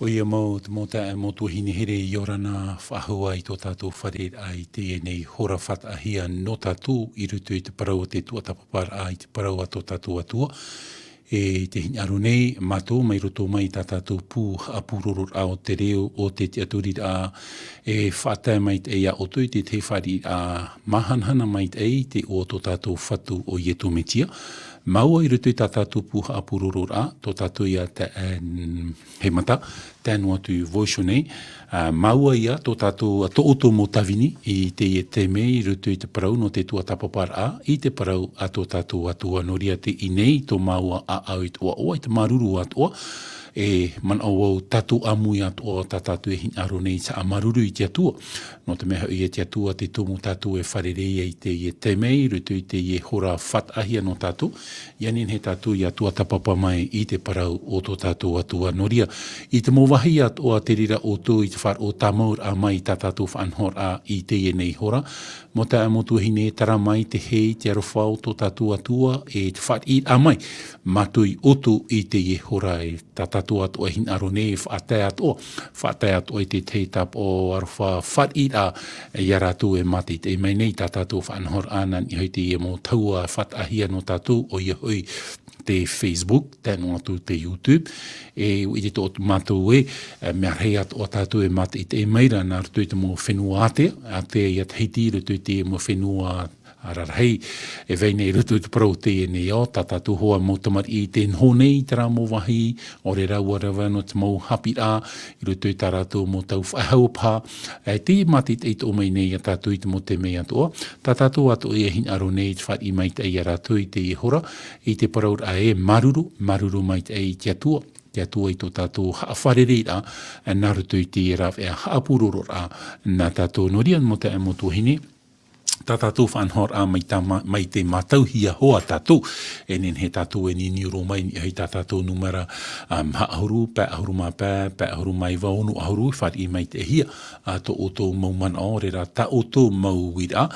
O ia mau te mo tuhini here I orana whahua I tō tātou whare ai te nei hora whatahia no tātou I rutu I te parau te tuatapapara ai te parau a tō tātou atua. E te hingaru nei, mātou mai roto mai tā tātou pū apururur ao te reo o te aturi a e whātai mai te ea o tui te te whari a mahanhana mai te ei te o tō tātou whatu o ietu metia. Maua I rutu I tā tātou pū apururur a, tō tātou ia te he mata, tēnu atu voice nei. Maua ia tō tātou tō oto mō tawini I te e te me I rutu I te parau no te tua tapapara a, I te parau a tō tātou atua noria te inei tō maua a au I toa oa, I te maruru atua, e man au au tātou amui atua tā tātou e hinaro nei sa amaruru I te atua. No te meha I te atua te tōmu tātou e wharerea I te me I rutu I te e hora whatahia no tātou. Ianin he tātou I atua tapapa mai I te parau o tō tātou atua noria. I te mōwahi atua te rira o tō I te whar o tāmaur a mai tā tātou whanhor a I te e nei hora. Mo tā amotu hine tara mai te hei te arowhau tō tātou atua e te whar I a mai. Matui oto I te e hora e tā tātou atua hin aro nei whaatai atua. Whaatai atua I te te tap o arowha whar I a e iaratu e mati te mai nei tā tātou whanhor anan I hoi te e mō taua whatahia no tātou o I hoi te Facebook, tēnu atu te YouTube, e I te tō mātou e, mea rei atu o tātou e mati I te e meira nā rutu I te mō whenua ate I at heiti rutu I te mō whenua ararhei, e veinei rutu I te parau te e nei o, tātātou hoa mō tamari I te nhonei tera mō wahi, o re raua rawa no te mō hapi a, I rutu I tāratou mō tau whahau pā, te mati te ito mai nei a tātou I te mō te mea toa, tātātou atu e hin aro nei te whari mai te ia rātou I te hora, I te parau a e maruru mai te I te atua. Te atua I tō tātou haawharere a, nā rutu I te raw e haapururur a, nā tātou noria mo te amotu hine, tā tātou whanhor a mai te mātau hia hoa tātou, e nen he tātou e ni uro mai ni hei tā tātou numera haahuru, pē ahuru mā pē ahuru mai waonu ahuru, whari mai te hia, tō o tō mau man o, rera tā o tō mau wira,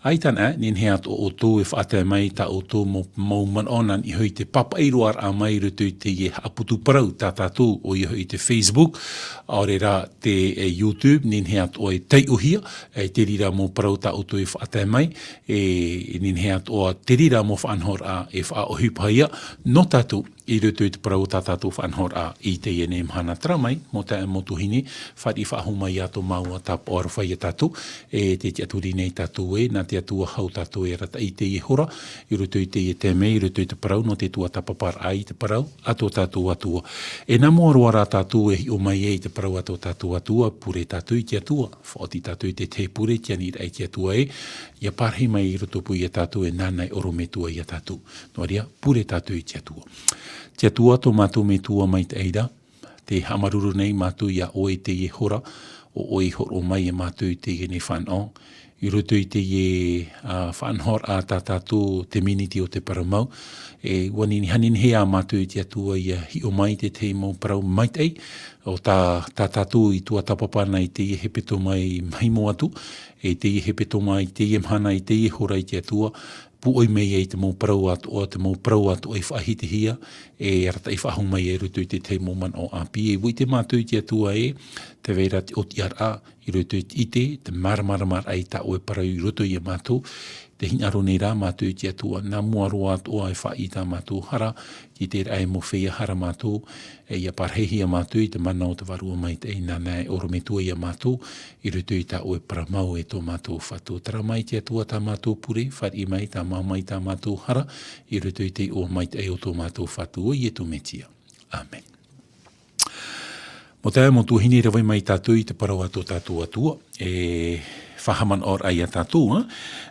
Aitana, nin he ato o tō e whaatai mai tā o tō mau man onan I hoi te papairoar a mai rutu te e aputu parau tā tātou o I hoi te Facebook, aurera te YouTube, nin he ato e tei uhia, te rira mō parau tā o tō e whaatai mai, nin he ato te rira mō whanhor a e wha ohi paia, no tātou I rutu I te parau tā tātou whanhor a I te e ne mhana tramai, mo te motu hine, whari whahumai ato maua tā poara whai a tātou, te aturi nei tātou e, nā te atua hau tātou e rata I te e hora, I rutu I te e te mei, I rutu I te parau, no te tua tapapara ai te parau, ato tātou atua. E nā mua roa rā tātou e hi o mai e I te parau ato tātou atua, pure tātou I te atua, whaoti tātou I te te pure, tiani I te atua e, ia parhi mai I rutu pui a tātou e nānai orometua I a tātou. No ria, pure tātou I te atua. Te atua tō mātou me tua mai te eira, te hamaruru nei mātou ia oe te e hora, o oe horo mai e mātou te e ne whanau. I rutu I te e whanhor a tātou te Minuti o te paramau, e wanini hanin hea mātou I te atua ia hi o mai te mō parau mai te ei, o tā tātou I tua tapapana I te e hepeto mai mo atu, e te e hepeto mai te e mhana I te e hora I te atua, puoi mei e te mō parau atu o te mō parau atu e whahiti hia, e rata I whahung mai e rutu I te mō man o api. E wui te mātou I te atua e, te veira te oti ar a, I rutu I te maramaramar ai ta o e parau I rutu I a mātou, te hinaro nei rā mātou I te atua, nā mua roa atua e wha I tā mātou hara, ki te rai mo whea hara mātou, e ia parhehi a mātou I te mana o te varua mai te ina nei orometua I a mātou, I rutu I tā o e paramau e tō mātou whatu. Tara mai te atua tā mātou pure, whari mai tā mai tā mātou hara, I rutu I te o mai te o tō mātou whatu o I e tō metia. Amen. Mo te mo tu hini rawai mai tātou I te parau ato tātou atua, e whahaman or ai a tātou,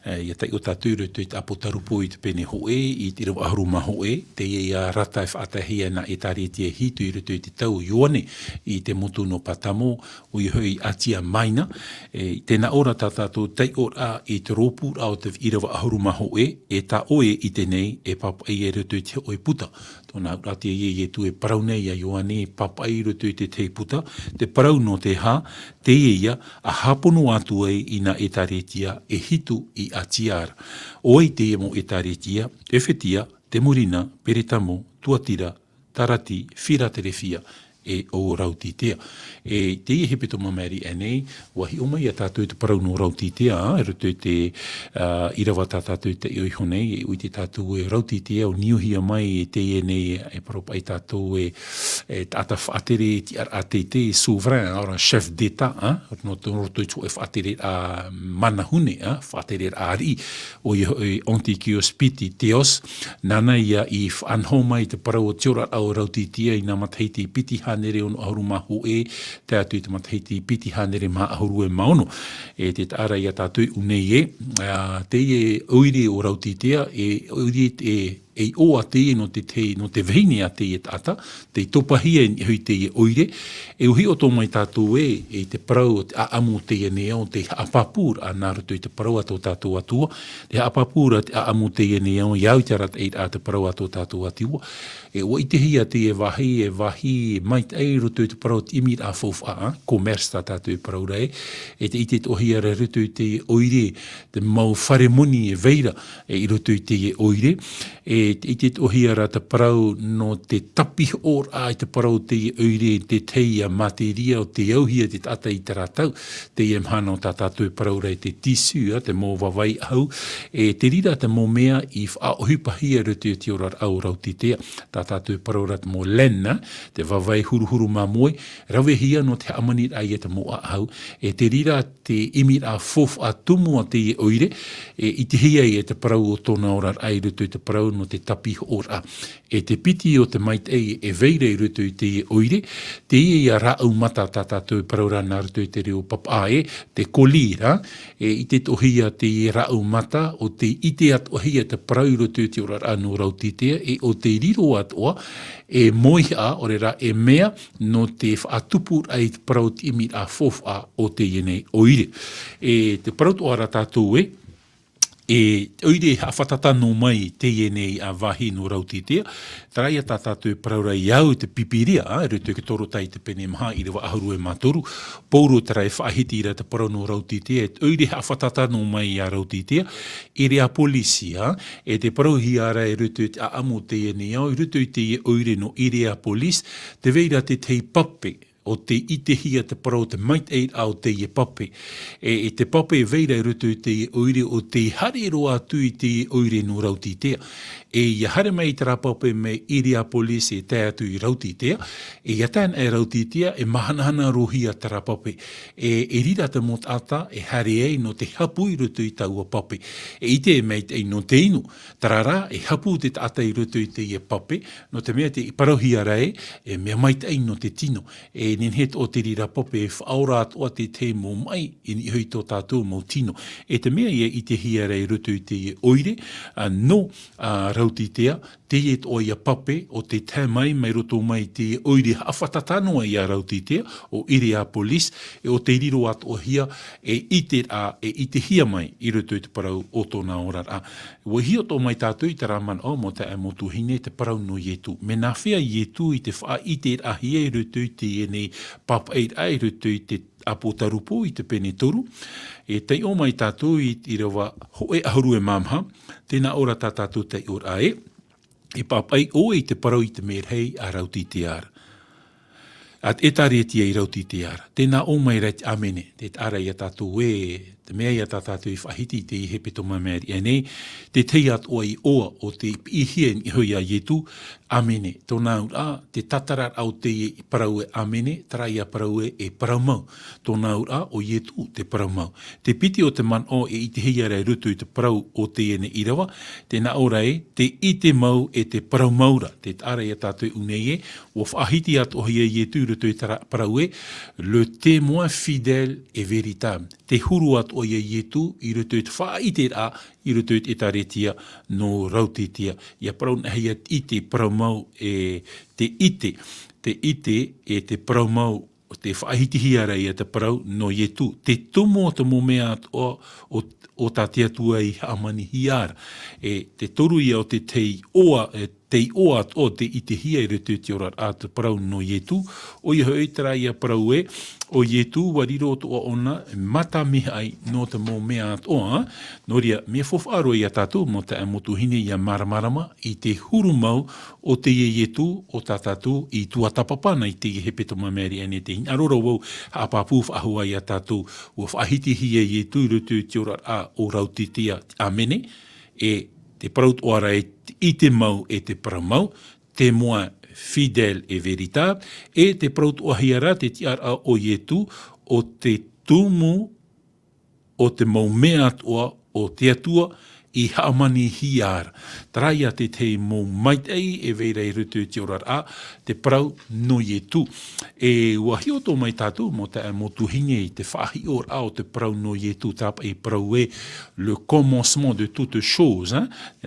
ia tai o tātou rutu I te apotarupo I te pene hoe, I te rawa ahuruma hoe, te ia rata e whaatahia na e tari te hitu I rutu I te tau ioane, I te motu no patamo, o I hoi atia maina, tēnā ora tātou tai ora I te rōpū au te I rawa ahuruma hoe, e tā oe I te nei, e papai e rutu I te oe puta. Tōna urati e tu e parau nei a ioane, papai rutu I te te puta, te parau no te ha, te ia, a hapono atu e ina e taretia e hitu I atiara. Oi te emo e taretia, e whetia, te murina, peretamo, tuatira, tarati, whiraterewhia, e o rautitea. E te i hepe to mamari anei, wahi o mai a tātou te parau no rautitea, e roto te irawa tātou te ioi honei, e ui te tātou e rautitea o niuhia mai e te nei e paropa i tātou e tata whaatere ti ar a te souverain, ora chef d'État, no te roto i tō e whaatere a manahune, whaatere a ari, o i ontikio spiti teos, nana ia i whanhoma i te parau o tiora au rautitea i nga matahiti piti hanere on ahuru mahu e, te atu i te matahiti piti hanere ma ahuru e maono. E te taara ia tātui unei e, te e oire o rautitea, e oire e o a te no te vehine a te e tata, te topahia i hui te e oire, e uhi o tō mai tātou e te parau a amu te e nea o te apapura a nāruto i te parau a tō tātou atua, te apapura a amu te e nea o iau te arat a te parau a tō tātou atua, e o i te hia te e wahi mai te ruto i te parau te imir a fofa, commerce tā tātou i parau rei, e te i te tohia re ruto i te oire, te mau wharemoni e veira e i ruto i te e oire, e i te ohia ra te parau no te tapi or a i te parau te oire te teia materia o te auhia te tata i te ratau, te e mhana o tā tātou parau rei te tisu, te mō wawai au, e te rira te mō mea i whaohupahia ruto i te ora au rautitea, tā tātou parau rat mō lena, te wawai huruhuru mā moe, rawe hia no te amanit ai e te mō a au, e te rira te imir a fof a tumu a te oire, e i te hia i e te parau o tōna ora ai ruto i te parau no te tapi ora. E te piti o te maitei e veire i ruto i te oire, te i a rau mata tātātou paraura nā ruto i te reo papae, te kolira, e i te tohia te rau mata o te ite atohia te parau ruto i te ora anu rautitea, e o te riro atoa, e moiha o re ra e mea no te whaatupur ai te parau ti imi a fofa o te ienei oire. E te parau to ara tātou e oire hawhatata no mai te ienei a wahi no rautitea, tarai a tātātou paraura iau te pipiria, ruto ke toro tai te pene maha i rewa ahuru e mātoru, pouro tarai whaahiti i ra te parau no rautitea, e oire hawhatata no mai a rautitea, e rea polisia, e te parau hiara e ruto te aamu te ienei au, ruto i te oire no i rea polis, te veira te tei pape, o te ite hia te parau te mait eid au te ie pape. E te pape e veira i ruto i te oire o te hare roa atu i te oire no rautitea. E ia hare mai te rapape me iria polisi e te atu i rautitea, e ia tēn e rautitea e mahanahana rohia te rapape. E rira te mot ata e hare ei no te hapu i ruto i taua pape. E ite e meit ei no te inu. Tarara e hapu te ata i ruto i te ie pape, no te mea te iparohia rei, e mea mait ei no te tino. E ninhet o te rira pape e whaora atoa te te mō mai i hui tō tātou mō tino. E te mea ia i te hia rei ruto i te oire, no rautitea, te e o ia pape o te tēmai mai roto mai te oire hawhatatanoa i a rautitea o ire a polis e o te riro ato hia e ite hia mai i roto i te parau o tōna ora a. Wa hia tō mai tātou i te raman o mo te amotu hine te parau no ietu. Me nā whea ietu i te wha ite a hia i roto i te ene papa eid ai roto i te apotarupo i te pene toru. E tei o mai tātou i rewa hoe ahuru e mamha, tēnā ora tātou tei ora e, e papai o i te parau i te merhei a rautitea. At e tāretia i rautitea. Tēnā o mai reit amene, te ara i a tātou te mea i a tātou i whahiti te i hepe tō mameri enei, te tei at o i oa o te ihien i hui a ietu, amene. Tōnā ura, te tatarat au te i parau e amene, tarai a parau e parau mau. Tōnā ura, o ietu te parau mau. Te piti o te man o e i te hia rei rutu i te parau o te ene irawa, tēnā ora te i te mau e te parau maura, te ara i a tātou unei o whahiti at o hia ietu rutu i parau le témoin fidèle et véritable. Te huru at o ia ietu i rutu i te whaite a i rutu i te retia no rautitea. Ia parau hea i te parau mau e te ite e te parau mau te whaahitihia rei e te parau no ietu. Te tumo te momea o tā te atua i amani hiara. E te toru ia o te tei oa te o at o te i te hia i rutu te ora a te parau no ietu, o i hoi tera ia parau e, o ietu wariro to ona, mata me ai no te mo mea at oa, no ria me fofaro ia tatu, mo te amotu hine ia maramarama, i te huru mau o te ietu o tatatu i tua tapapana i te hepeto mameri ane te hin. Arora wau hapapuf ahua ia tatu, o whahiti hia ietu i rutu te ora a o rautitia amene, e te paraut oara i te mau e te paramau, témoin, fidèle et véritable, e te paraut ohiara te tiara o ietu o te tumu o te mau mea atua o te atua i haamani hiara. Traia te te mau maitei e veirei rutu te ora a, te parau no ietu. E wahio tō mai tātou mo te motu hine i te whahi or a o te parau no ietu tapa e parau e le commencement de toutes choses.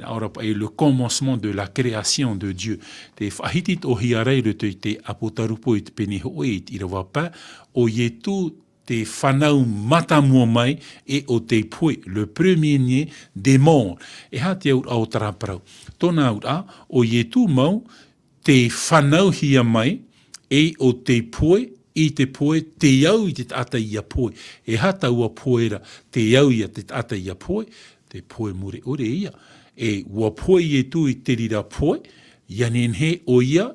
Ora pa e le commencement de la création de Dieu. Te whahitit o hiarei rutu i te apotarupo i te pene hoe i rawa pa o ietu te whanau matamua mai e o te poe, le premier des morts. E ha te aur au taraparau. Tōna aur a, o ietu mau, te whanau hia mai e o te poe, i te poe, te iau i te ata ia poe. E ha taua poera, te iau i te ata ia poe, te poe mure ore ia. E ua poe ietu i te rira poe, ia nenhe o ia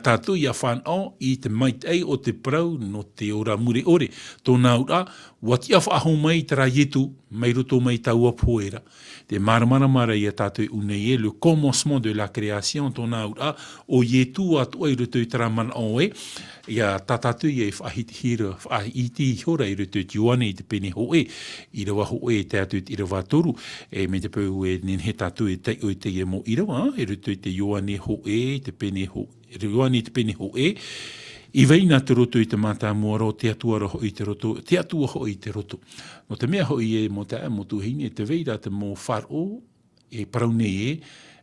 tātou ia whanau i te maitei o te parau no te ora mure ore. Tōna ura, watia whaaho mai tera ietu, mai roto mai taua poera. Te maramara ia tātou unei e, le commencement de la création, tōna ura, o ietu atua i roto i tera mana oe, ia tātou ia i whaahiti hora i roto i Ioane i te pene hoe, i rawa hoe te atu i rawa toru, e me te pau e nenhe tātou i te o te mo i rawa, i roto i te Ioane hoe, te pene hoe, Ioane te pene hoe, i veina te roto i te mata muaro, te atua roho i te roto, te atua ho i te roto. No te mea hoi e mo te amotu hine, te veira te mo Parau, e paraune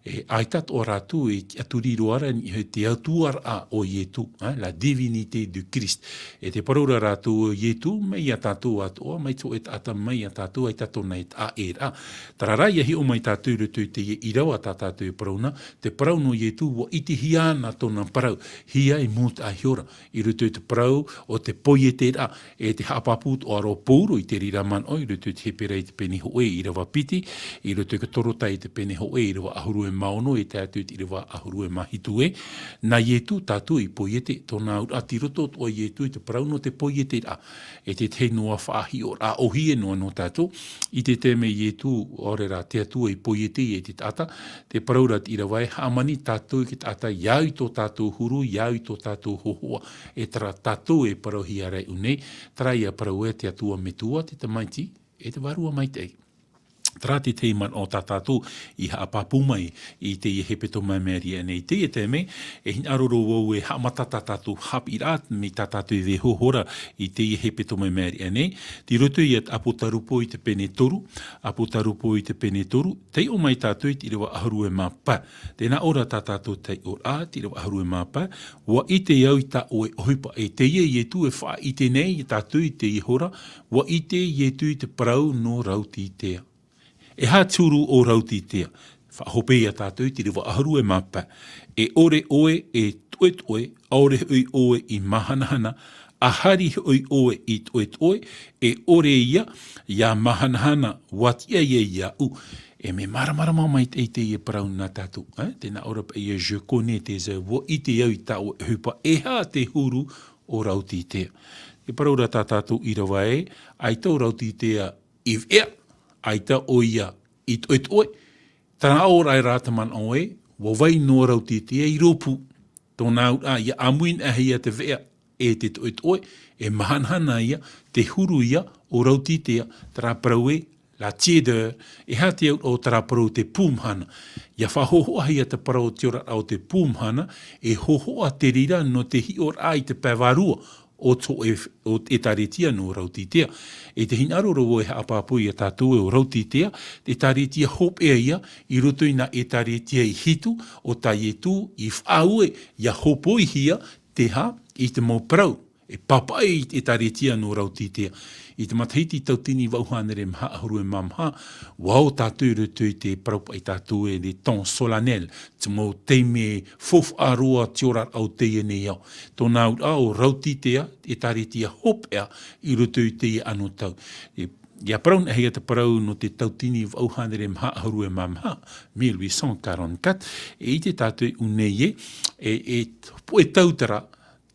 e aitat o ratu e aturiroara ni te atuar a o ietu, la divinité du Christ. E te paraura ratu o ietu, mai a tatu atua, mai to et ata mai a tatu, ai tato nei a era. Tararai hi o mai tatu rutu te irawa tatu e parauna, te parau no ietu wa iti hiana tona parau, hia i mut a hiora, i rutu te parau o te poiete ra, e te hapaput o aro pouro i te riraman o, i rutu te hepere i te peni hoe i rawa piti, i rutu ka torota i te peni hoe i rawa ahuru e maono e te atu i rewa ahuru e mahitu e. Na ietu tātu i poiete, tōna atiroto o ietu i te parau no te poiete ra. E te te noa whaahi o ra ohie noa no tātu. I te te me ietu ore ra te atu i poiete e te tata. Te parau rat i rewa e hamani tātu i ki tata iau i tō tātu huru, iau i tō tātu hohoa. E tara tātu e parau hiarei unei. Trai a parau e te atua metua te maiti e te warua maitei. Trati te man o tātātou i haapapu mai i te i hepeto mai meri anei te e te me e hin aroro wau e hamata tātātou hap i rāt mi tātātou i veho hora i te i hepeto mai meri anei ti roto i at apotarupo i te pene toru te o mai tātou i te rewa aharu e mapa tēnā ora tātātou te o a te rewa aharu e mapa wa i te iau i tā o e ohipa e te i tu e wha i te nei i tātou i te i hora wa i te i tu i te parau no rauti i tea e ha tūru o rauti tea. Whahope ia tātou te rewa aharu e mapa. E ore oe e tuet oe, aore hui oe i mahanahana, ahari hui oe i tuet oe, e ore ia mahanahana watia ia u. E me maramarama mai te e parau nā tātou. Tēnā ora pa ia je connais tes œuvres, i te iau i tā o hupa, e ha te huru o rauti tea. E parau ra tā tātou i rawa e, ai tau rauti tea i vea, aita o ia i toet oe. Tana ora i rātaman oe, wawai no rauti tea i ropu. Tōna ia amuin ahia te vea e te toet oe, e mahanhana ia, te huru ia o rauti tea, tara paraue, la tiède, e ha te au o tara parau te pūmhana. Ia whahoho ahia te parau te ora au te pūmhana, e hoho a te rira no te hior ai te pēwarua, o e taretia no rautitea. E te hinaroro o e haapapu i a tātou e o rautitea, te taretia hop e ia, i roto i na e taretia i hitu, o ta ietu i whaue, ia hopo i hia, te ha, i te mau parau. E papai e taretia no rautītea. I te matahiti tautini wauhanere mha ahuru e mamha, wao tātou rutu te paraupa i tātou e le ton solennel, te mo teime fof aroa tiorar au teie ne iau. Tōna au rautītea e taretia hopea i rutu te i anu tau. Ia parau na hea te parau no te tautini wauhanere mha ahuru e mamha, 1844, e i te tātou uneye, e tautara,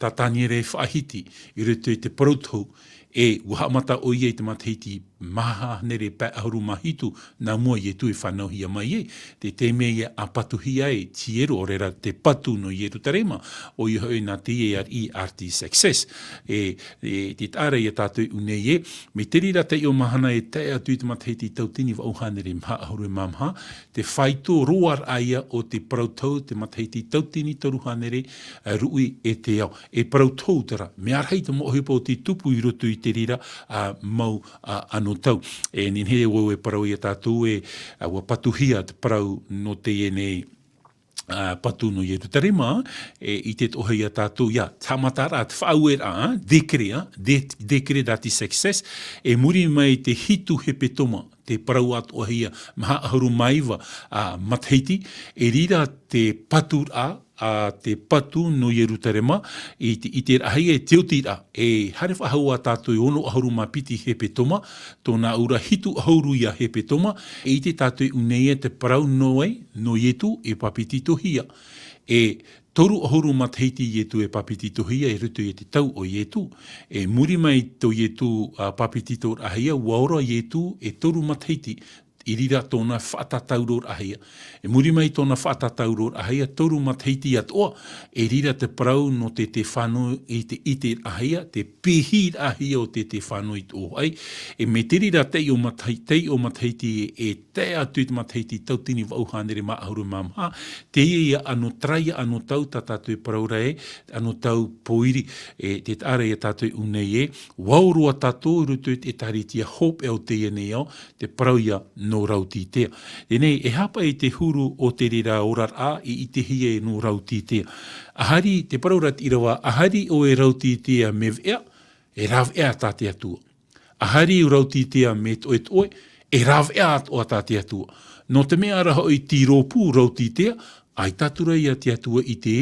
tataniere whaahiti, i rutu te parautou, e wahamata o ie te matahiti maha nere pa ahuru mahitu na mua ie tu e whanau hia mai e, te mea a patuhia e tiero o rera te patu no ieru tarema, o i hoi na TARE RT success. Te tāra i a tātou unei e, me te rira te o mahana e te atu i te matahiti tautini wa auhanere mha ahuru e mamha, te whaito roar aia o te parautau, te matahiti tautini taruhanere rui e te au. E parautau tara, me arhei te mohipa o te tupu i rotu i te rira mau anu tau. E ninhere wau e parau i a tātou e wa patuhia te parau no te enei patu no ieru tarema, i te tohei a tātou, tamatara, te whauera, decre dati success, e muri mai te hitu hepe toma, te parau at ohia, maha ahuru maiwa matahiti, e rira te patu te patu no ieru tarema, i te rahai e teotira, e hare whahau a tātou ono ahuru mapiti hepe toma, tōna ura hitu ahuru ia hepe toma, e i te tātou unei te parau noe, no ietu e papiti tohia. E toru ahuru matahiti ietu e papiti tohia e rutu e te tau o ietu. E muri mai to ietu papiti to rahia, waora ietu e toru matahiti, i rira tōna whaatatauror ahia. E muri mai tōna whaatatauror ahia, toru matahiti atoa, e rira te parau no te whanau i te ite ahia, te pihir ahia o te whanau i tō ai. E me te rira te o matahiti e te atu te matahiti tautini wauhanere ma ahuru mamha, te ia anu traia anu tau tātou parau rai, anu tau poiri, te tāra ia tātou unei e, waurua tātou rutu e taritia hope au te ienei au, te parau ia no rautītea. Tenei, e hapa e te huru o te rira orar a i te hia e no rautītea. Ahari, te paraurat irawa, ahari o e rautītea me vea, e rawea tāte atua. Ahari o rautītea me toe, e rawea o tāte atua. No te mea raho i tīropu rautītea, ai tātura ia te atua i te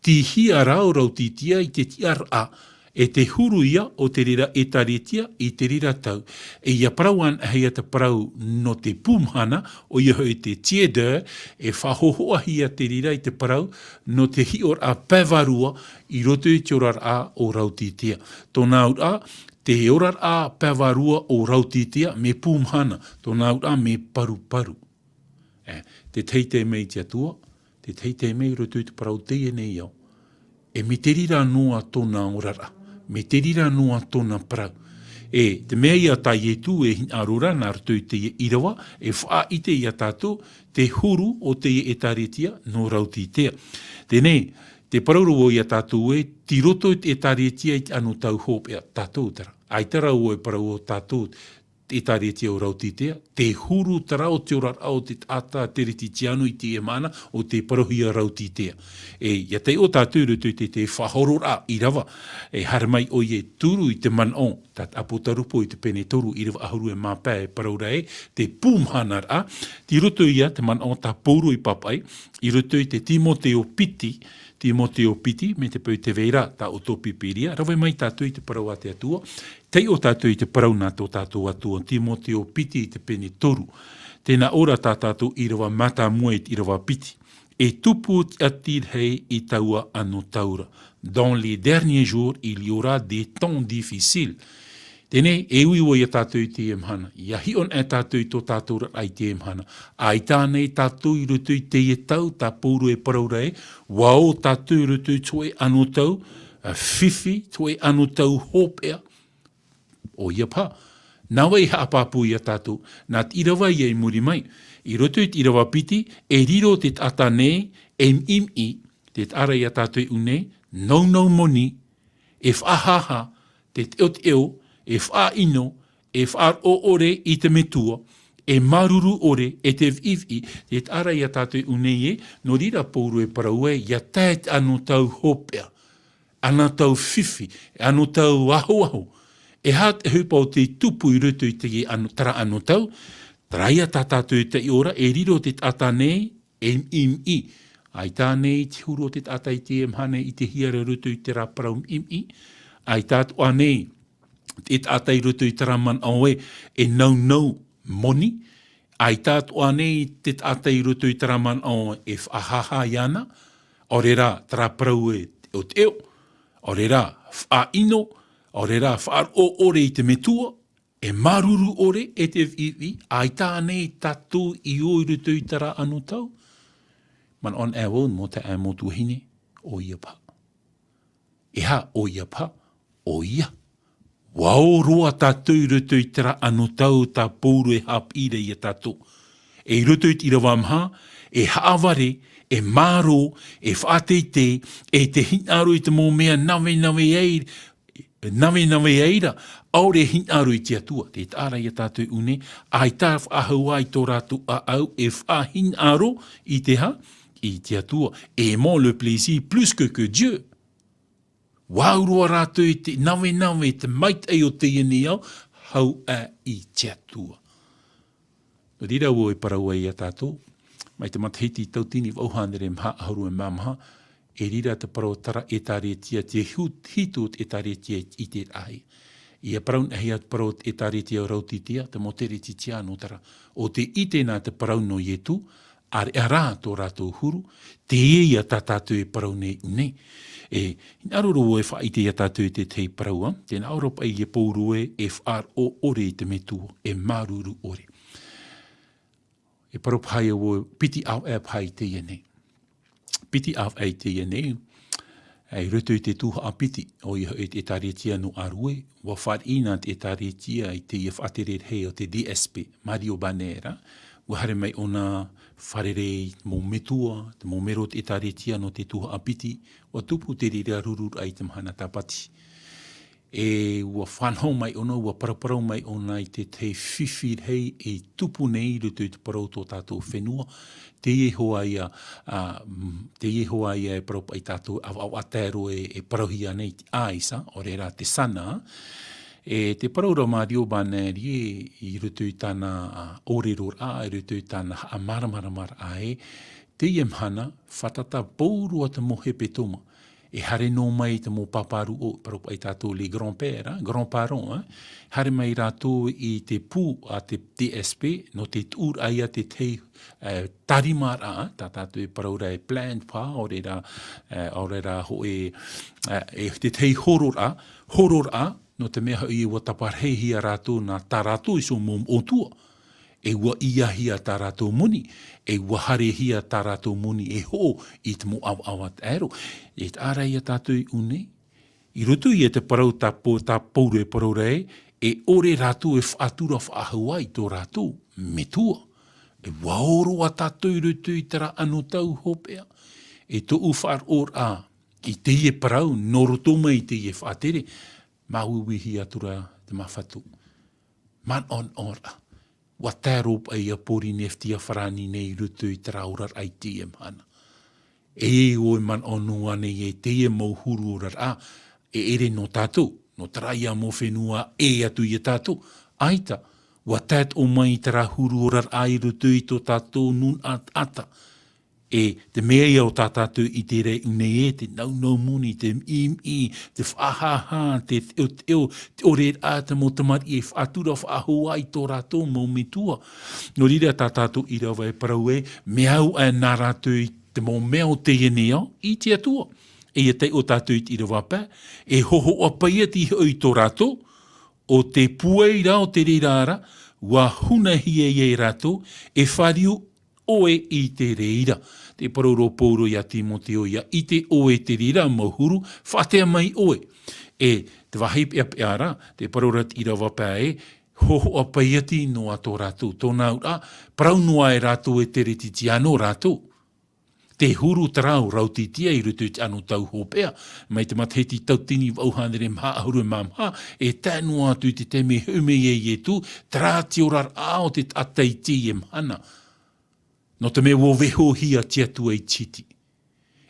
tihia rau rautītea i te tiar a, e te huru ia o te rira e taretia i te rira tau. E ia parauan hea te parau no te pumhana o ia hoi te tiède e whahohoa hia te rira i te parau no te hior a pavarua i roto i te orar a o rautītea. Tōna ura te orar a pavarua o rautītea me pumhana. Tōna ura me paru. Te teite mei te atua, te teite mei roto i te parau teie nei au. E me te rira noa tōna orara. Me te rira noa tōna parau. E te mea ia tai e tu e arora nā rato i te irawa, e wha ite ia tātou te huru o te e taretia no rautītea. Tenei, te parauro ia tātou e tiroto e taretia i anu tau hopea tātou tara. Ai tara o e parau o tātou e taretia o rautītea, te huru tara o te orar au te ata te reti tianu i te emana o te parohia rautītea. E ia te o tātou rutu te whahorora i rawa, e haramai o ie turu i te manon, tat apotarupo i te pene toru i rawa ahuru e mapē e paraura e, te pumhanar a, ti rutu ia te manon ta pouru i papai, i rutu i te Timoteo Piti, me te pau te veira, ta o tō pipiria, rawe mai tātou i te parau a te atua, tei o tātou i te parau nā tō tātou atua, Timoteo Piti i te pene toru, tēnā ora tā tātou i rawa mata muet i rawa piti, e tupu atir hei i taua anu taura. Dans les derniers jours, il y aura des temps difficiles. Tēnei, e ui o ia tātou i te emhana. Ia hion e tātou i tō tātou ai te emhana. Ai tānei tātou i rutu i te e tau, tā pouru e paraura e, wao tātou i rutu i toe anu tau, whiwhi, toe anu tau hopea. O ia pā. Nawa i haapapu ia tātou, nā irawa ia i muri mai. I rutu i irawa piti, e riro te tata nei, imi, te ara ia tātou i unei, nau moni, e whahaha, te eo, e wha ino, e wha o ore i te metua, e maruru ore, e te vivi, te ara ia tātou unei e, no rira pouru e paraue, ia tēt anu tau hopea. ana tau whiwhi, anu tau aho. E hat e hupa o te tupu I rutu I te tara anu tau, traia tātātou te I ora, e riro te tata nei, e im-i. Ai tānei te huru o te tata I te emhane I te hiara rutu I te raparau im-i. Ai tātua nei, te tata I rutu I te raman aoe, e nau moni. Ai tātua nei, te tata I rutu I te raman aoe, e whahaha iana. Orera, traparau e o te eo. Orera, whaino. Orera, whaar o ore I te metua. E maruru ore e te vivi. Ai tānei tatu I o I rutu I tara anu tau. Man on e won mo te e motu hine, o ia pa. E ha o ia pa, o ia. Wao roa tātou rutu I tara anu tau tā pōru e hapire I a tātou. E rutu I tira wamha, e haaware, e maro, e whāteite, e te hinaru I te mō mea nawe eira, aure hinaru I te atua, te tāra I a tātou une, ai tā whahau ai tō rātu a au, e whahinaru I te ha, I te atua, aimant le plaisir plus que Dieu. Waurua rātou I te nawe, te mait ei o te ieni au, hau I te atua. No rira ua e parau ai a tātou, mai te matahiti tautini wauhanere mha aharu e mamaha, e rira te parau tara e tāretia, te hitut e tāretia I te ai. Ia paraun ahi at parau e tāretia o rautitia, te motere ti tiano tara, o te ite nā te parau no ietu, ar e rā tō rātou huru, te ia tātātou e parau nei unei. E aroro e whaite ia tātou te tei paraua, tēnā Europa e pōrue e whaar o ore te metua, e maruru ore. E parau pai o piti au e pai te ienei. Piti au e te ienei, e rutu I te tuha a piti, o I e tāretia no arue, wa whaar ina te tāretia I te whaaterer hei o te DSP, Mario Banera, wa hare mai ona wharerei mō metua, te mō mero te tāretia no te tuha apiti, wa tupu te rira rurur ai te mahana tāpati. E wa whanau mai ona, wa paraparau mai ona I te te whiwhir hei e tupu nei rutu te parau tō tātou whenua, te hoa ia e parau pai tātou au atero e parauhia nei te aisa, o reira te sana, e te paraura Mario Baneri I rutu I tāna oreror I rutu I tāna amara ai, te iemhana, whatata pōrua te mohepe toma, e hare no mai te mō paparu o, parau ai tātou le grand-parents, hare mai rātou I te pū a te DSP, no te tūr ai a te tei tarimara, tā tātou e paraura e planned pā, orera ho e te tei horor a, no te mea I ua taparhehi a rātou nā tā rātou I so mō o tua. E ua iahia tā rātou muni, e ua harehia tā rātou muni e ho I te mō awat ero. E te ārei a tātou une, I rutu I te parau tā pōre parau rei, e ore rātou e whaatura whaahuai tō rātou metua. E waoro a tātou rutu I tera anu tau hopea. E tō uwhar or a, I te ie parau, noroto mai te ie whaatere, mauwihi atura te mawhatu. Man on ora. Wa tērop ai a pori neftia wharani nei rutu I tera orar ai te emhana. E oi man onu ane e te e mauhuru orar a, e ere no tātou, no traia mo whenua e atu I tātou. Aita, wa tēt o mai tera huru orar ai rutu I tō tātou nun ata. E te mea ia o tātātou I te rei une e, te nau muni, te im-i, te whahaha, te ore a te motamari e whaatura whaahoa I tō rātou mō metua. No rira tātātou I rawa e parau e, meau a nā rātou I te mō mea o te ienea I te atua. E te o tātou I rawa pā, e hoho a paia ti hoi tō rātou, o te pueira o te reirara, wa hunahia I rātou, e whariu oe I te reira. Te paroro pōro ia Timoteo ia, I te oe te reira mahuru, whatea mai oe. E te wahi pia ara, te parora I rawa pā e, hoho a paiati no a tō rātou. Tōna ura, parau noa e rātou e te retiti anō rātou. Te huru tarau rautitia I rutu te anu tau hopea, mai te mataheti tautini wauhanere mha ahuru e mamha, e tānua atu te teme hume e tu, trāti orar ao te ataiti e mhana. No te me wo veho hia te atua I titi.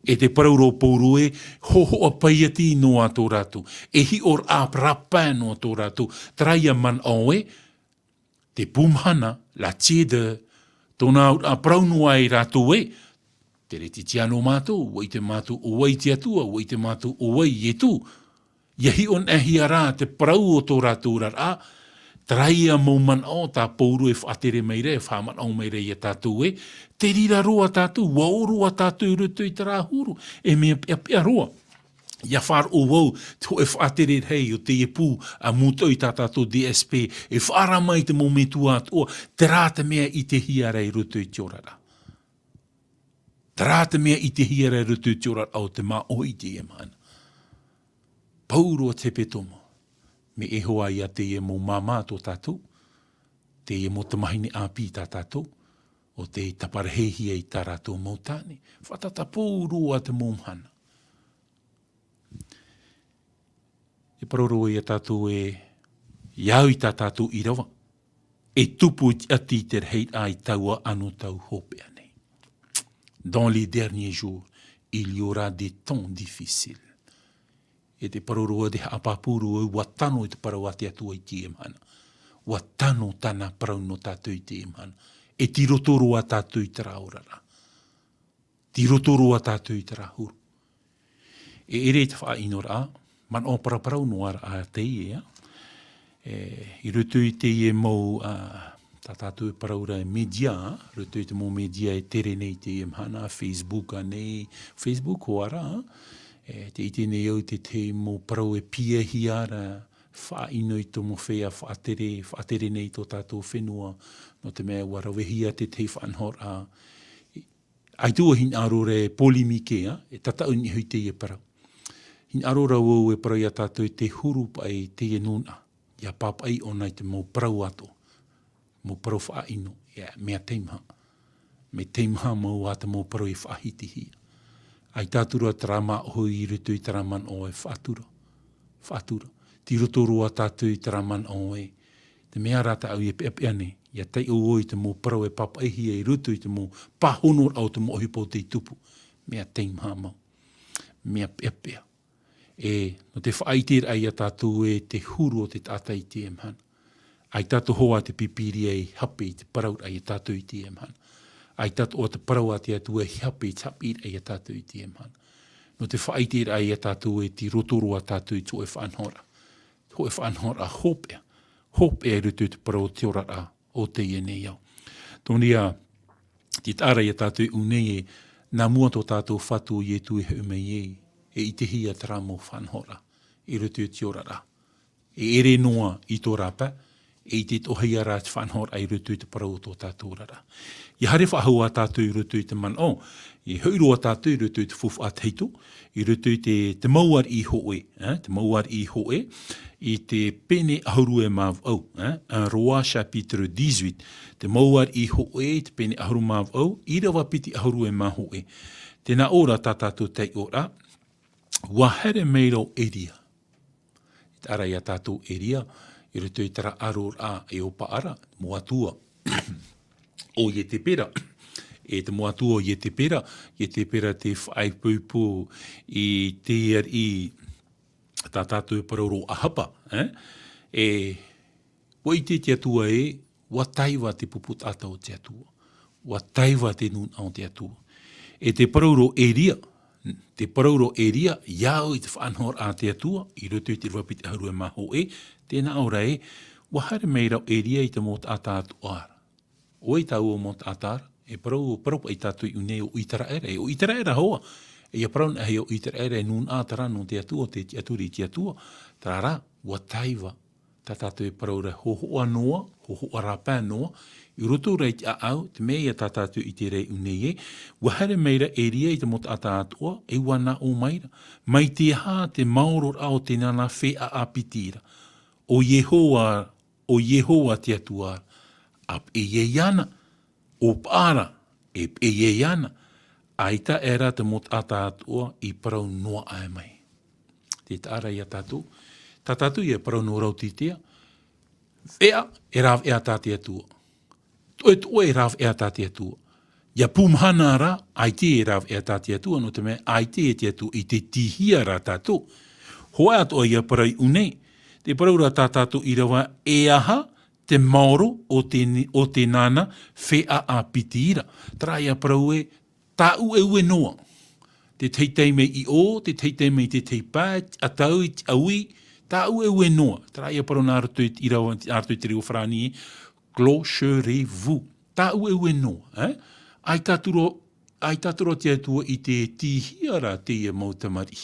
E te parauro pouru e hoho a paiati noa tō rātou. E hi or a prapa noa tō rātou. Traia man au e, te pumhana, la tiède, tōna a praunua e rātou e, te reti tiano mātou, wai te mātou o wai te atua, wai te mātou o wai e tū. Iahi on e hi ara te parau o tō rātou rara, traia mou man o tā pouru e whaatere meire, e whaaman au meire i a tātou e, te rira roa tātou, wau roa tātou rutu i te rāhuru, e mea pia roa. Ia whār o wau, te e whaatere hei o te epu a mūtau i tātou DSP, e whaara mai te mou me tu atoa, te rāta mea i te hiara i rutu i te orara. Te rāta mea i te hiara i rutu i te orara au te mā oi te e mana. Pauro te petomo. Me e hoa ia te e mō māmā tō tātou, te e mō tamahine āpi tā tātou, o te taparahehia i tā rātou mō tāne, whatata pōrua te mō mhana. E paroro i a tātou e iau i tā tātou i rawa, e tupu ati te reit ai taua anu tau hopea nei. Dans les derniers jours, il y aura des temps difficiles. E te paroroa de apapuru e watano i te parawa te atua i te emana. Watano tana parau no tātou i te emana. E tirotoro a tātou i te raorara. Tirotoro a tātou i te rahuru. E ere te wha inora a, man o paraparau no ara a te ia. I rutu i te e mau tā tātou e paraura e media, rutu i te mau media e tere nei te emana, Facebook a nei, Facebook o ara, te ite nei au te mō parau e pia hiara, wha ino i tō mo whea whaatere nei tō tātou whenua, no te mea warawehia te whanhor a. Ai tua hin arore polimike, e tatau ni hui te e parau. Hin arora wau e parau i a tātou te huru pai te e nuna, ia papai o nei te mō parau ato, mō parau wha ino, mea teimha. Me teimha mau a te mō parau i whahiti hia. Ai tātura trama hoi i rutu i taraman o e whātura. Whātura. Ti rotoro a tātou i taraman o e. Te mea rata au i e peapeane. Ia tei o i te mō parau e papaihia i rutu i te mō pahonor au te mō hipo te tupu. Mea teimha mau. Mea peapea. E no te whaitir ai a tātou e te huru o te tātai te emhana. Ai tātou hoa te pipiri ai hape i te parau ai a tātou i te emhana. Ai tātou o te parau a te atua hiape tapir ai a tātou i te emhana. No te whaitir ai a tātou e ti rotoro a tātou i tō e whanhora. Tō e whanhora hopea. Hopea rutu te parau te orara o te i nei au. Tōnia, ti tāra i a tātou unei e nā mua tō tātou whatu i e tu e humei e i te hia tramo whanhora i rutu te orara. E ere noa i tō rapa, e i te tohia rā te whanhora i rutu te parau tō tātou rara. I hare whahau a tātou i rutu i te man o, i hauro a tātou i rutu i te fufu a teito, i rutu i te mauar i hoe, te mauar i hoe, i te pene ahuru e mav au, un roi chapitre 18, te mauar i hoe, te pene ahuru mav au, i rawa piti ahuru e ma hoe. Tēnā ora tā tātou tei ora, wahere meiro eria. I te ara i a tātou eria, i rutu i tara aror a e o paara, moatua. O ye te pera, e te moatua o ye te pera te whaipūpū i te i tā tātou paroro ahapa. E wai te atua e, wataiwa te puputata o te atua, wataiwa te nuna o te atua. E te paroro eria, iau i te whanhor a te atua, i rutu i te rwapiti haru e maho e, tēnā ora e, wahare meirau eria i te mōt ata atua ara. O i tau o mōt atara, e parau i tātou i unei o itara era, e o itara era hoa. E ia parau na hei o itara era e nun atara no te atua, te aturi te atua. Tarara, wataiwa, tā tātou e parau re hohoa noa, hohoa rapa noa, i roto rei te au, te mea tā tātou i te rei unei e, wahare meira e ria i te mōt ata atua, e wana o maira. Mai te ha te maoror au te nana whea apitira. O Yehowa te atua, ap e iana, o pāra, e iana, aita era te mot ata atua i parau noa ai mai. Te tāra i a tātou, tā tātou i a parau no rautitea, vea e rav e a tāte atua, toe e rav e a tāte atua, Ia pumhana ra, ai te e raw e tāti atua, no te mea, ai te e te atu i te tihia ra tātou. Hoa atoa ia parai unei, te parau ra tātou i rawa e aha, te maoro o te nana whea a piti ira. Tra ia parau e, tā ue noa. Te teitei mei i o, te teitei mei te teipā, a tau i aui, tā ue noa. Tra ia parau nā rato i rawa, rato i te reo whrani e, clocherez-vous. Tā ue noa, ai tāturo te atua i te tihia ra te ia mautamari.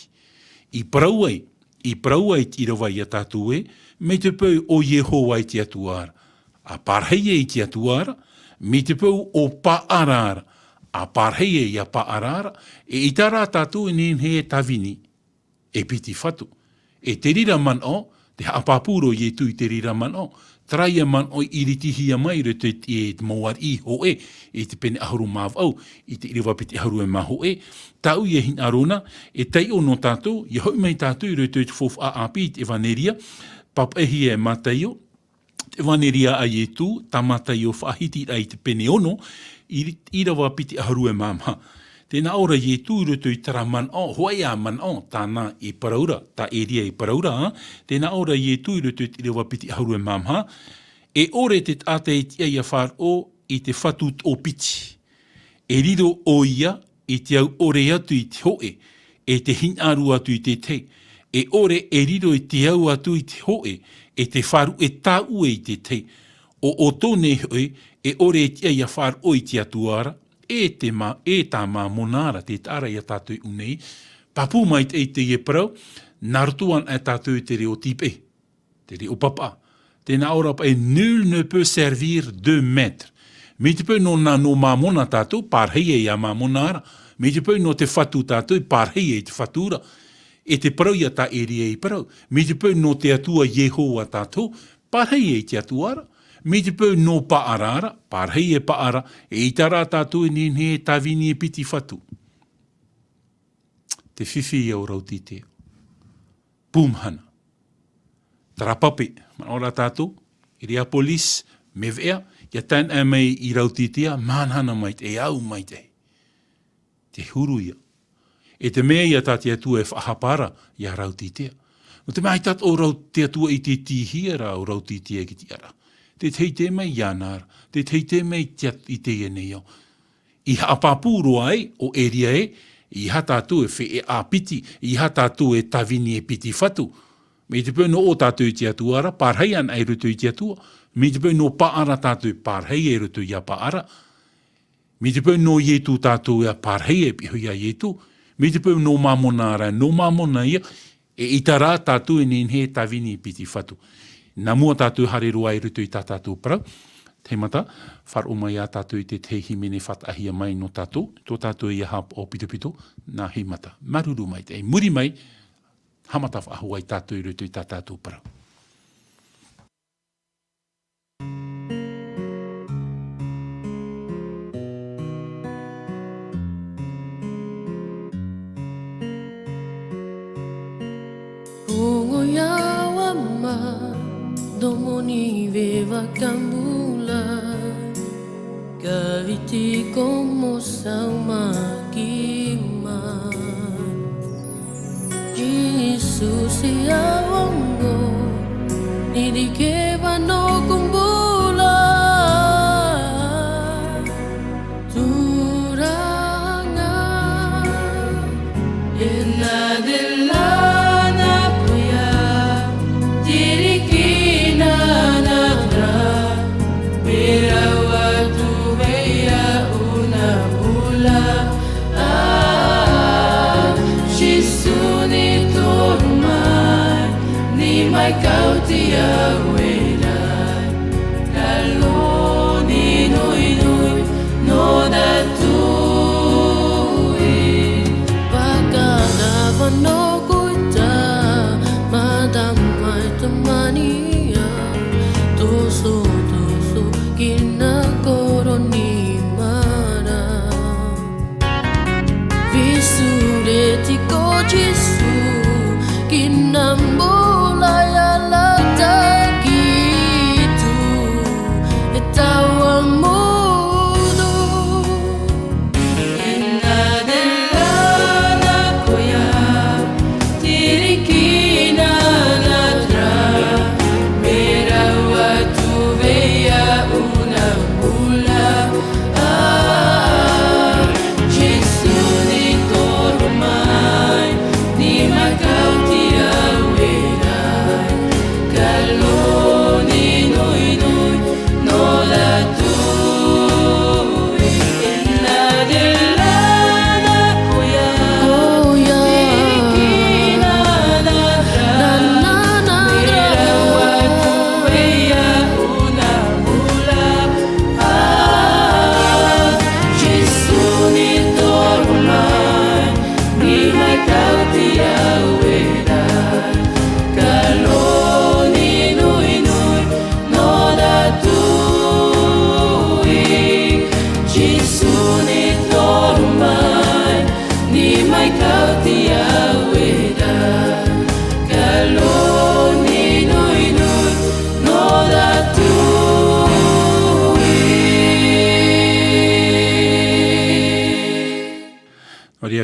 I parau ai i rawa i a tātou e, me te pau o Yehowa i te atuara. A parheie i te atuara, me te pau o paarara. A parheie i a paarara, e i tara tātou e nenhe e tawini, e piti whatu. E te rira man o, te hapapuro i e tui te rira man o, traia man o iritihia mai re te mawar i ho e te pene ahuru mav au, i te iriwa piti ahuru e maho e, tau i e hin arona, e tei o no tātou, i hoi mai tātou i re te fof a api i te vaneria, papehi e mataio, te vaneria ai e tū, ta mataio whahiti ai te pene ono, i rawa piti ahuru e mamha. Tēnā ora i e tū rutu i tara man o, hoai a man o, tāna i paraura, tā eria i paraura, tēnā ora i e tū rutu i rewa piti ahuru e mamha, e ore te ate i tia ia whār o i te whatut o piti. E riro o ia i te au ore atu i te hoe, e te hin aru atu i te te. E ore e riro i te au atu i te hoe, e te wharu e tā ue i te te. O tōne hoe, e ore e tia ia whār o i te atuara, e tā mā monara, te tāra i a tātou unei, papu mai te e parau, narutuan e tātou te reo tipe, te reo papa. Tēnā ora pa e nul ne peut servir 2 maîtres. Me te pau no mā mona tātou, pārheia i a mā monara. Me te pau no te whatu tātou, pārheia i te whatura. E te parau i a tā eria i parau. Me te pau no te atua Yehowa tātou, pārheia i te atuara. Me te pau no paarara, pārhei e paara, e i tara tātou e nenhe e tawini e piti whatu. Te whiwhi i au rauti te. Pumhana. Tarapape, manora tātou, i rea polis, me vea, ia tan e mei i rauti tea, manhana mai te, e au mai te. Te huru ia. E te mea ia tāti atua e whahapara, ia rauti tea. No te mea i tātou rauti atua i te tihia o rauti tea ki ti ara. Te teite mai ianara, te teite mai tiat i te eneo. I hapapuro ai, o eria e, i hatatu e whi e apiti, i hatatu e tawini e piti whatu. Me te pau no o tātou i te atuara, pārhei an ai rutu i te atua. Me te pau no paara tātou pārhei e rutu i a paara. Me te pau no ietu tātou e pārhei e pihui a ietu. Me te pau no mamonara, no mamona ia, e itara tātou e nenhe tawini e piti whatu. Nā mua tātou hareroa i rutu i tā tātou parau. Te mata, wharo mai a tātou i te tehi mene whatahia mai no tātou. Tō tātou i a hap o pito, nā hei mata. Maruru mai te, muri mai, hamata whahua i tātou i rutu i tā tātou parau. Domoni veva cambula, caviti como sauma kima. Jesus e awango, nidi keva no kumbula. Turanga, ena della. Kau tia wela, kalau ni nui no da tui. Pagana vano kuita, madamai temania, toso kina koroni mara. Visure tiko Jesu kinambo.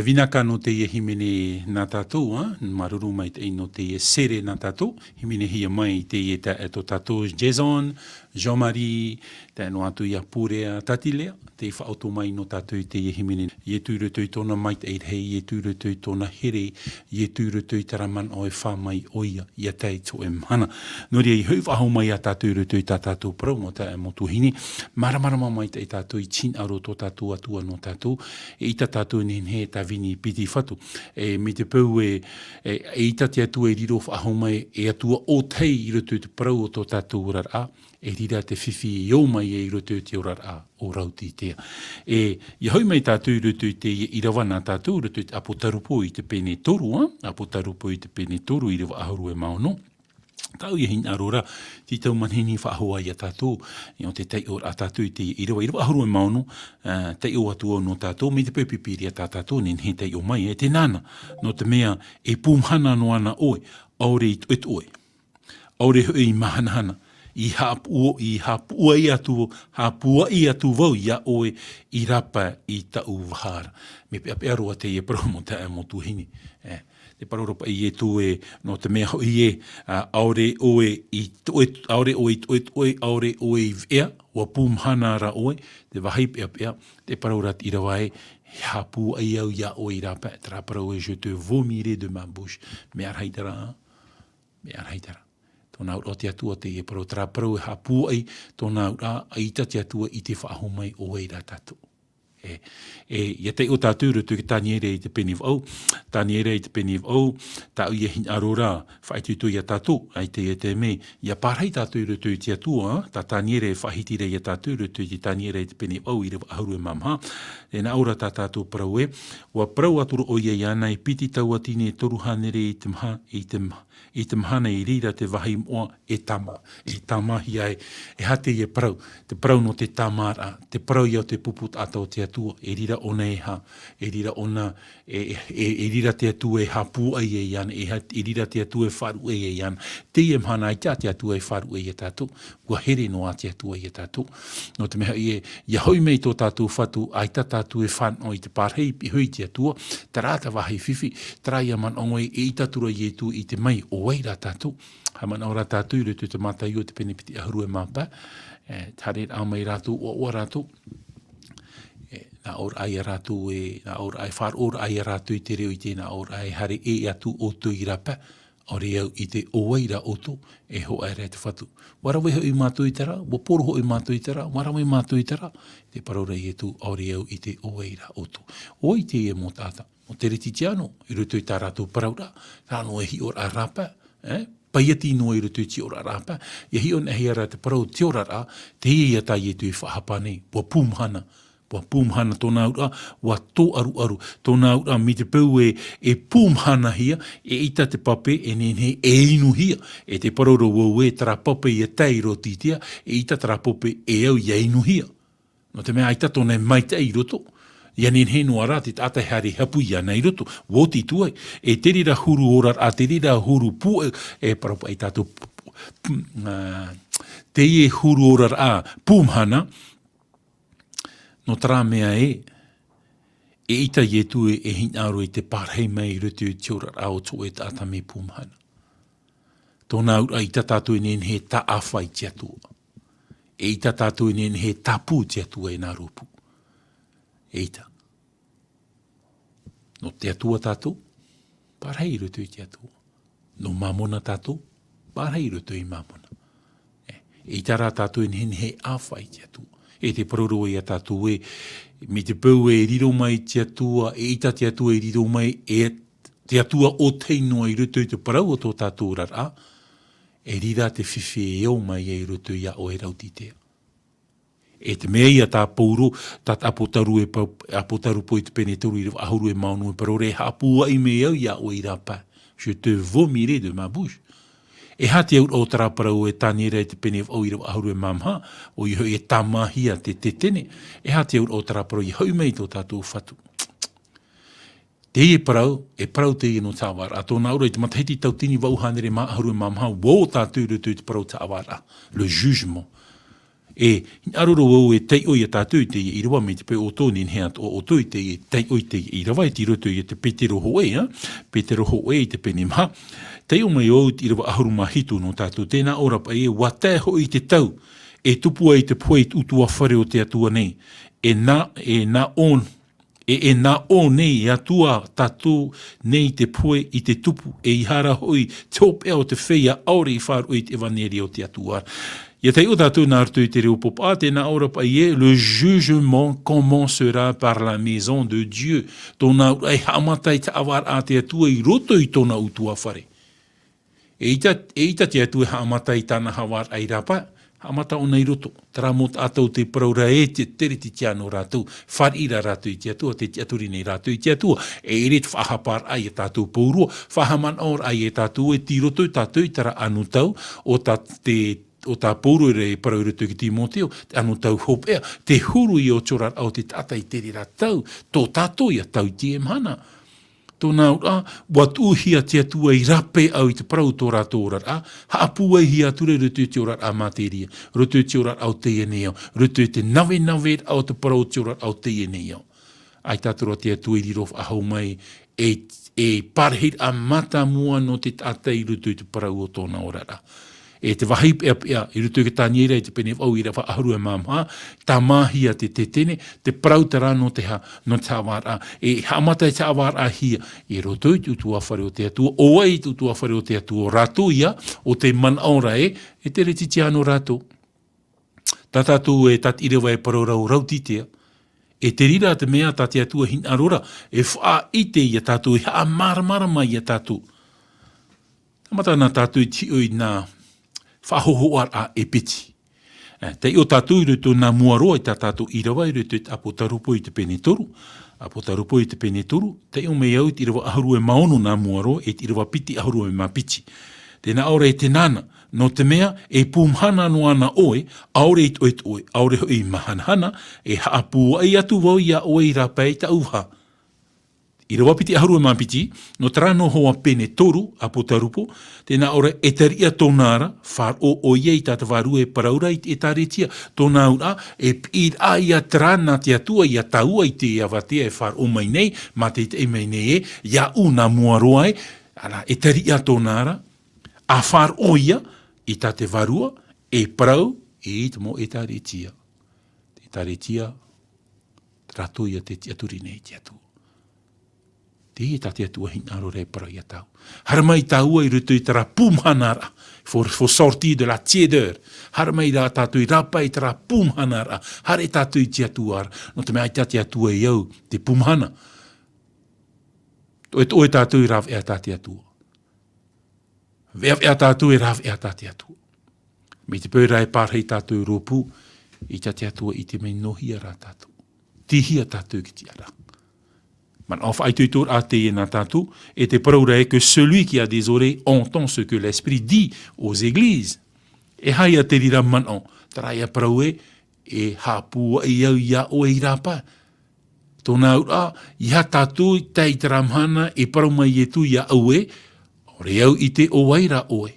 vinaka no te himene nā tātou, maruru mai te no te série nā tātou, himene hia mai te tō tātou Jason, Jean-Marie, te no atu ia pūrea tatilea, te whaoto mai no tātou te himene, ie tūrutui tōna mait eid hei, ie tūrutui tōna here, ie tūrutui taraman o e wha mai oia, ia tei tō e mana. Nori ei hui whaho mai a tātou rutui tā tātou prau, mo tā e motu hini, maramarama mai te tātou i tin aro tō tātou atua no tātou, e ita tātou nen he tā vini piti whatu. Me te pau ita te atua e riro whaho mai, e atua o tei i rutui te prau o tō tātou urar a, e rira te whiwhi i o mai e i rutui te urar a o rauti tea. I hau mai tātou rutui te i rawana tātou rutui te apotarupo i te pene toru, apotarupo i te pene toru i rewa ahuru e maono. Tau i hina arora, ti tau manhini whaahua i a tātou, i o te tei o a tātou i te i rewa ahuru e maono, tei o atua no tātou, me te pepipiri a tātou, nen he tei o mai, e te nana, no te mea e pūmhana no ana oe, aure i tuet oe, aure hui i mahanahana, i hapua i atu vau ia oe i rapa i tau wahara. Me pe aroa te e promo te mo tuhini. Te paroropa i e tu e no te mea hoi e aure oe i tuet oe i vea, wa pumhana ra oe, te wahi pea, te parorat i rawae, hapua i au ia oe i rapa, tra parau e je te vomirai de ma bouche. Me arhaitara. Tōna ura o te atua te e parau tra parau e hapua ai, tōna ura a ita te atua i te whaaho mai o e ra tātou. Ia te o tātou rutu ki tāniere i te peni wau, tāniere i te peni wau, tā ui e hin arora, whaitutu i a tātou, ai te e te me, ia pārhai tātou rutu i te atua, tā tāniere whahitire i a tātou rutu i te tāniere i te peni wau i rewa ahuru e mamha, e nā ora tā tātou parau e, wa parau aturu o ia iana i piti tau atine toru hanere i te mahana i rira te wahi moa e tamahi ai, e hate i e parau, te parau no te tamara, te parau iau te puput atau te atua, e rira ona e ha, e rira ona, e rira te atua e hapu ai e iana, e rira te atua e wharu e iana, te i e mahana ai te atua e wharu e tātou, kua here no a te atua e tātou, no te meha ia hoi mei tō tātou whatu, ai tā tātou e whanau i te pārhei pi hui te atua, te rāta wahi whiwhi, trai aman ongoi e itatura i e tu i te mai o wei rā tātou, haman au rā tātou i rutu te mātai o te penipiti ahuru e māpā, tare au mai rātou o rātou, nā or ai a rātou nā or ai whār or ai a rātou i te reo i tēnā or ai hare e atu o tu i rapa, ore au i te oeira o tu, e ho ai rea te whatu. Warawe ho i mātou i tera, wa poro ho i mātou i tera, warawe i mātou i tera, te paraurei e tu, ore au i te oeira o tu. Oi te e mō tāta, o te reti tiano, i rutu i tā rātou paraura, rāno e hi or a rapa, paiati no i rutu i ti or a rapa, i hi on e hi ara te parau te ora rā, te i a tai e tu i whahapane, wa pūmhana, wa pūmhana tōna ura, wa tō aru, tōna ura mi te pau e pūmhana hia, e ita te pape, e nene e inu hia, e te paroro wau e tara pape i a teiro titia, e ita tara pape e au i a inu hia. No te mea aita tōna mai te i roto, ia nene no ara te tātai hare hapu i ana i roto, woti tuai, e te rira huru ora, a te rira huru pu, e parapa i tātou, te e huru ora a pūmhana, no tara mea e ita i e tu e hinaro i te pārhei mai rutu i te ora ao tō e tāta me pūmhana. Tōna ura ita tātou i nene he ta awhai te atua. E ita tātou i nene he tapu te atua e nā rupu. E ita. No te atua tātou, pārhei rutu i te atua. No mamona tātou, pārhei rutu i mamona. E ita rā tātou i nene he awhai te atua. E te paroro e a tātou e, me te pau e riro mai te atua, e ita te atua e riro mai, e te atua o teinoa i rutu i te parau o tō tātou rara, e rira te whiwhi e au mai e rutu i a o e rautitea. E te mea ia tā pauro, tā apotaru po i te penetoru i ahuru e maunu e parore, e hapua i me au i a o i rapa. Je te vomirai de ma bouche. E hati au o tara parau e tāniera i te pene au i rau ahuru e mamha, o i hoi e tamahia te tene, e hati au o tara parau i hau mei tō tātou whatu. Te e parau te e no tāwara, a tōna ura i te matahiti tau tini wauhanere ma ahuru e mamha, wō tātou rutu i te parau tāwara, le jugement. E aroro au e tei oi a tātou te i rawa me te pe o tōni neat o tōi te i tei oi te i rawa e ti roto i te petero hoe, petero hoe i te pene maha. Tei o mai o i rawa ahuru mahitu no tātou tēnā ora pa e wate ho i te tau e tupua i te poe utua whare o te atua nei. E nā o nei e atua tātou nei te poe i te tupu e i hara hoi te opea o te whea aore i wharu i te evaneri o te atua. Ia tei o tātou nā artu i te reo popa, tēnā ora pa ie, le jugement commencera par la maison de Dieu. Tōna ai hamatai te awar a te atua i roto i tōna utua whare. E ita te atua hamatai tāna hawar ai rapa, hamata o nei roto. Tara mot atau te praura e te tere te tiano rātou, wharira rātou i te atua, te aturi nei rātou i te atua. E ere te whahapar ai e tātou paurua, whahaman or ai e tātou e tiroto tātou i tara anu tau, o tā pauru e parauru tu ki Timoteo, anu tau hopea, te huru i o chorar au te tātai tere rātou, tō tātou i a tau tie mana. Tōna ura, watu hia te atua i rape au i te parau tō rātou ora, haapua hia ture rutu te ora a materia, rutu te ora au te eneo, rutu te nawe au te parau te ora au te eneo. Ai tātura te atua i rirof ahau mai e parhit a mata mua no te tātai rutu te parau o tōna ora. E te wahi pea i rutu ke tāniera i te pene au i rawa ahuru e māmha, tā mahia te tene, te prautara no te awara, e hamata i te awara hia, e roto i tutua whare o te atua, oa i tutua whare o te atua, rātou ia, o te manaora e te reti te ano rātou. Tā tātou e tat irewa e parorau rautitea, e te rira te mea tā te atua hin arora, e wha i te ia tātou, e haa maramara mai ia tātou. Tamata nā tātou i ti oi nā, whahohoar a e piti. Te o tātou i rutu nā muaroa i tā tātou i rawa i rutu te apotarupo i te pene toru. Apotarupo i te pene toru. Te o mei au i rawa aharu e maono nā muaroa e i rawa piti aharu e mapiti. Tēnā aore e te nana. No te mea e pūmhana no ana oe, aore i toet oe, aore i mahanhana, e haapua i atu wau ia oe i rapei ta uha. I rawa piti aharu e mapiti, no trano hoa pene toru, apotarupo, tēnā ora e taria tōnara, whar o iei tāta waru e paraura i e tāretia, tōnā ura e pīr a ia trana te atua, ia taua i te awatea e whar o mai nei, ma te te mai nei e, ia una muaroa e taria tōnara, a whar o ia, i tāte warua, e parau, e it mo e tāretia. Te tāretia, trato ia te tiaturi nei te atua. Te e tāte atua hinaro rei para ia tau. Haramai taua i rutu i tara pumhanara, for sortie de la tièdeur. Haramai rā tātou i rapa i tara pumhanara, hare tātou i te atuar, no te mea i tāte atua i au, te pumhana. Oe tātou i rav ea tāte atua. Veav ea tātou i rav ea tāte atua. Me te pēra e pārhei tātou i ropu, i tāte atua i te mei nohia rā tātou. Tihia tātou ki te ara. Man of aituitur a te na tātou, et te paraura e que celui qui a des oreilles entend ce que l'Esprit dit aux églises. E hai a te rira manon, traia paraue e hapua i au ia o e rapa. Tōna ura, ia tātou tei taramhana e paraumai e tu ia aue, ore au i te oaira oe.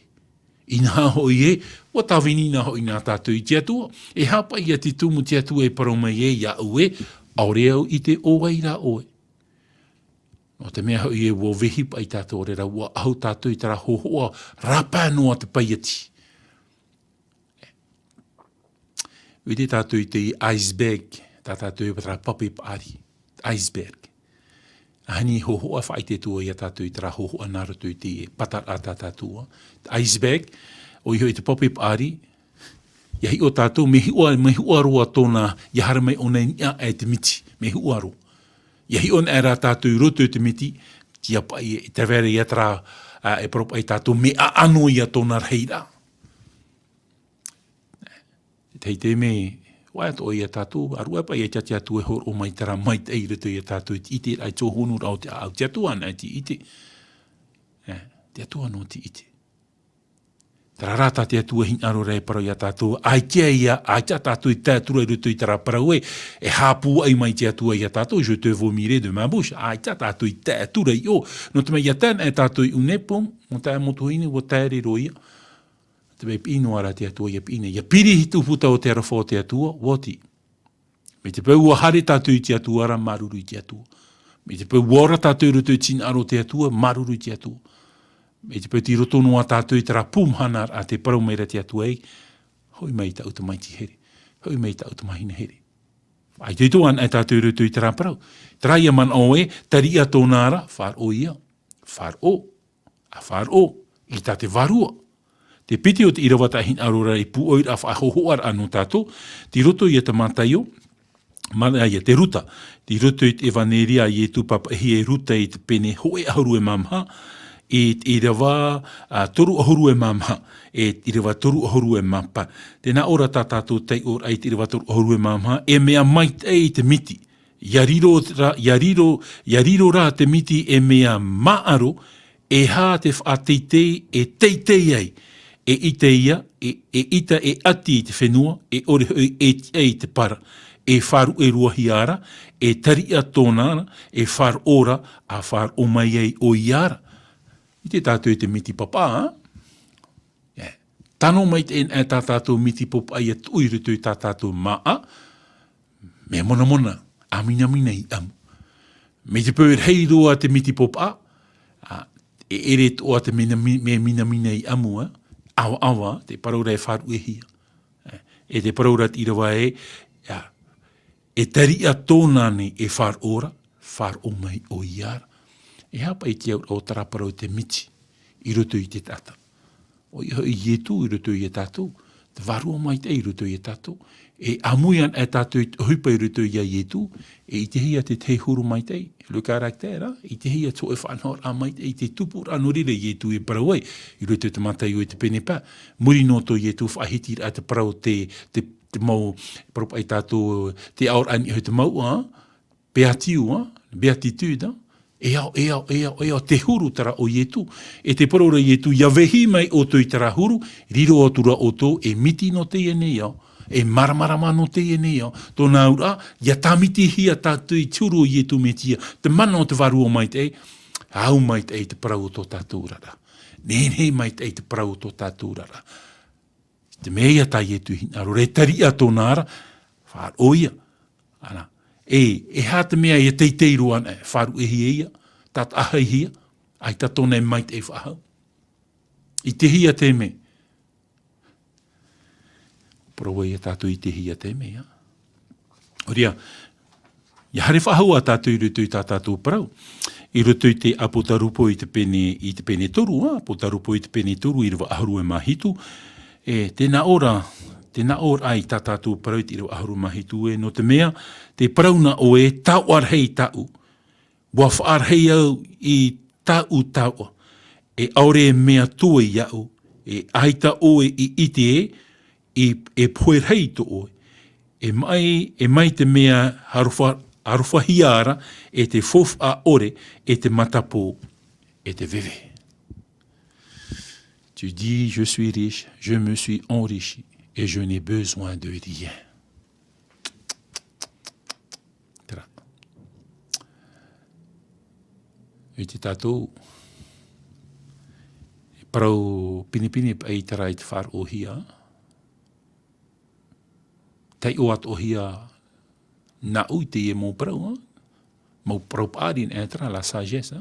Ina hoi e, o tawinina hoi nā tātou i te atua, e hapa ia te tumu te atua e paraumai e ia aue, ore au i te oaira oe. No te mea hoi e wo vehi pai tātou rera, ua au tātou i tara hohoa rapa noa te paiati. Uite tātou i te iceberg, tātou i tara papi paari, iceberg. Ahani hohoa whai te tua i a tātou i tara hohoa nārutu i te patar a tātou. Iceberg, o i hoi te papi paari, iahi o tātou, me hua roa tōna, iahara mai ona nia e te miti, me hua roa. Iahi on era tātou roto te miti, tia pai e te vere i atra e propa i tātou me a ano i a tōna reira. Tei te me, wai ato i a tātou, arua pai e tia atu e hor o mai tara mai te roto i a tātou i te ai tō honu rau te au, tia tua ana ti ite. Tia tua no ti ite. Tara rata te atua hin aro rei parau i a tātou, ai tia ia, ai tia tātou i tātura i rutu i tara parau e hāpua ai mai te atua i a tātou, je te vomirai de ma bouche, ai tia tātou i tātura i o. No te mei a tēn e tātou i unepom, mo tā motuhini o tāre roia, te me pino ara te atua ia pine. Ia piri hitu puta o te arafo te atua, woti. Me te peu hare tātou i te atua ara, maruru i te atua. Me te peu wara tātou rutu i tina aro te atua, maruru i te atua. Me te peu ti roto noa tātou i tera pumhanar a te parau meira te atua ei, hoi mai ta utamaiti here. Hoi mai ta utamahina here. Ai te toan e tātou rutu i tera parau. Trai a man oe, tari a tōnara, whar o ia. Whar o. A whar o. I tā te varua. Te piti o te irawata hin arora i pu oira a whahohoar anu tātou. Ti roto i te mātaio. Mana ia te ruta. Ti roto i te evaneria i e tupapa hi e ruta i te pene hoe ahuru e mamha. E irawa toru ahuru e mamha. E irawa toru ahuru e mampa. Tēnā ora tā tātou tei ora i te irawa toru ahuru e mamha. E mea mait e te miti. Yariro ra te miti e mea maaro. E hā te whateitei e teitei ei. E ite ia, e ita e ati i te whenua, e ore e te para. E wharu e ruahi ara, e tari a tōnara, e whar ora, a whar o mai ei o iara. I te tātou te miti papa, ha? Yeah. Tano mai te e tā tātou miti papa i a tuirutu i tā tātou maa, me mona mona, a mina mina i amu. Me te pēr hei roa te miti papa, e ere toa te mina mina i amu, ha? Awa awa, te paraura e wharu e hia. E te paraura te irawa e, e tari a tōnane e whar ora, whar o mai o iara. E hapa i te au o taraparau te miti, i roto i te tata. O i ietu i roto i e tātou, te varua mai te i roto i e tātou. E amuian e tātou hupa i roto i a ietu, e i te hia te te huru mai te, le karaktera, i te hia tō e whanhor a mai te, i te tupur anorire ietu e parau ei, i roto te matai o e te penepa. Muri no tō ietu whahitir a te parau te mau, parau ai tātou, te aur ani hoi te mau, beatiu, beatitude, e au te huru tara o ietu. E te parau ra ietu, ia vehi mai o tō i tara huru, riro atura o tō, e miti no te ene iau. E maramarama no te ene iau. Tōna ura, ia tamiti hia tātou i turu o ietu me tia. Te mana o te varu o mai te, au mai te te parau o tō tātou rara. Nene mai te parau o tō tātou rara. Te mea tā ietu hina, re tari a tōna ara, whār oia. Ana. E hā te mea e teitei roan e wharu e hia ia, tāt ahai hia, ai tā tōna e mai te e whahau. I te hia te me. Poro e tātou i te hia te me, ja. Oria, ia hare whahau a tātou i rutu i tā tātou parau. I rutu i te apotarupo i te pene toru, apotarupo i te pene toru i rewa aharu e mahitu. E tēnā ora ai tā tātou parau i te rewa aharu mahitu e no te mea, te parauna o e tau arhei tau. Wa whaarhei au i tau. E aure e mea tue i au. E aita oe i ite e poerhei to oe. E mai te mea harufa hiara e te fof a ore e te matapo e te veve. Tu dis, je suis riche, je me suis enrichi et je n'ai besoin de rien. Tera. E te tātou, e parau pinipini pa i tera i te whar o hia, tei o at o hia na ui te e mō parau, mō parau pārin e tera la sagesse,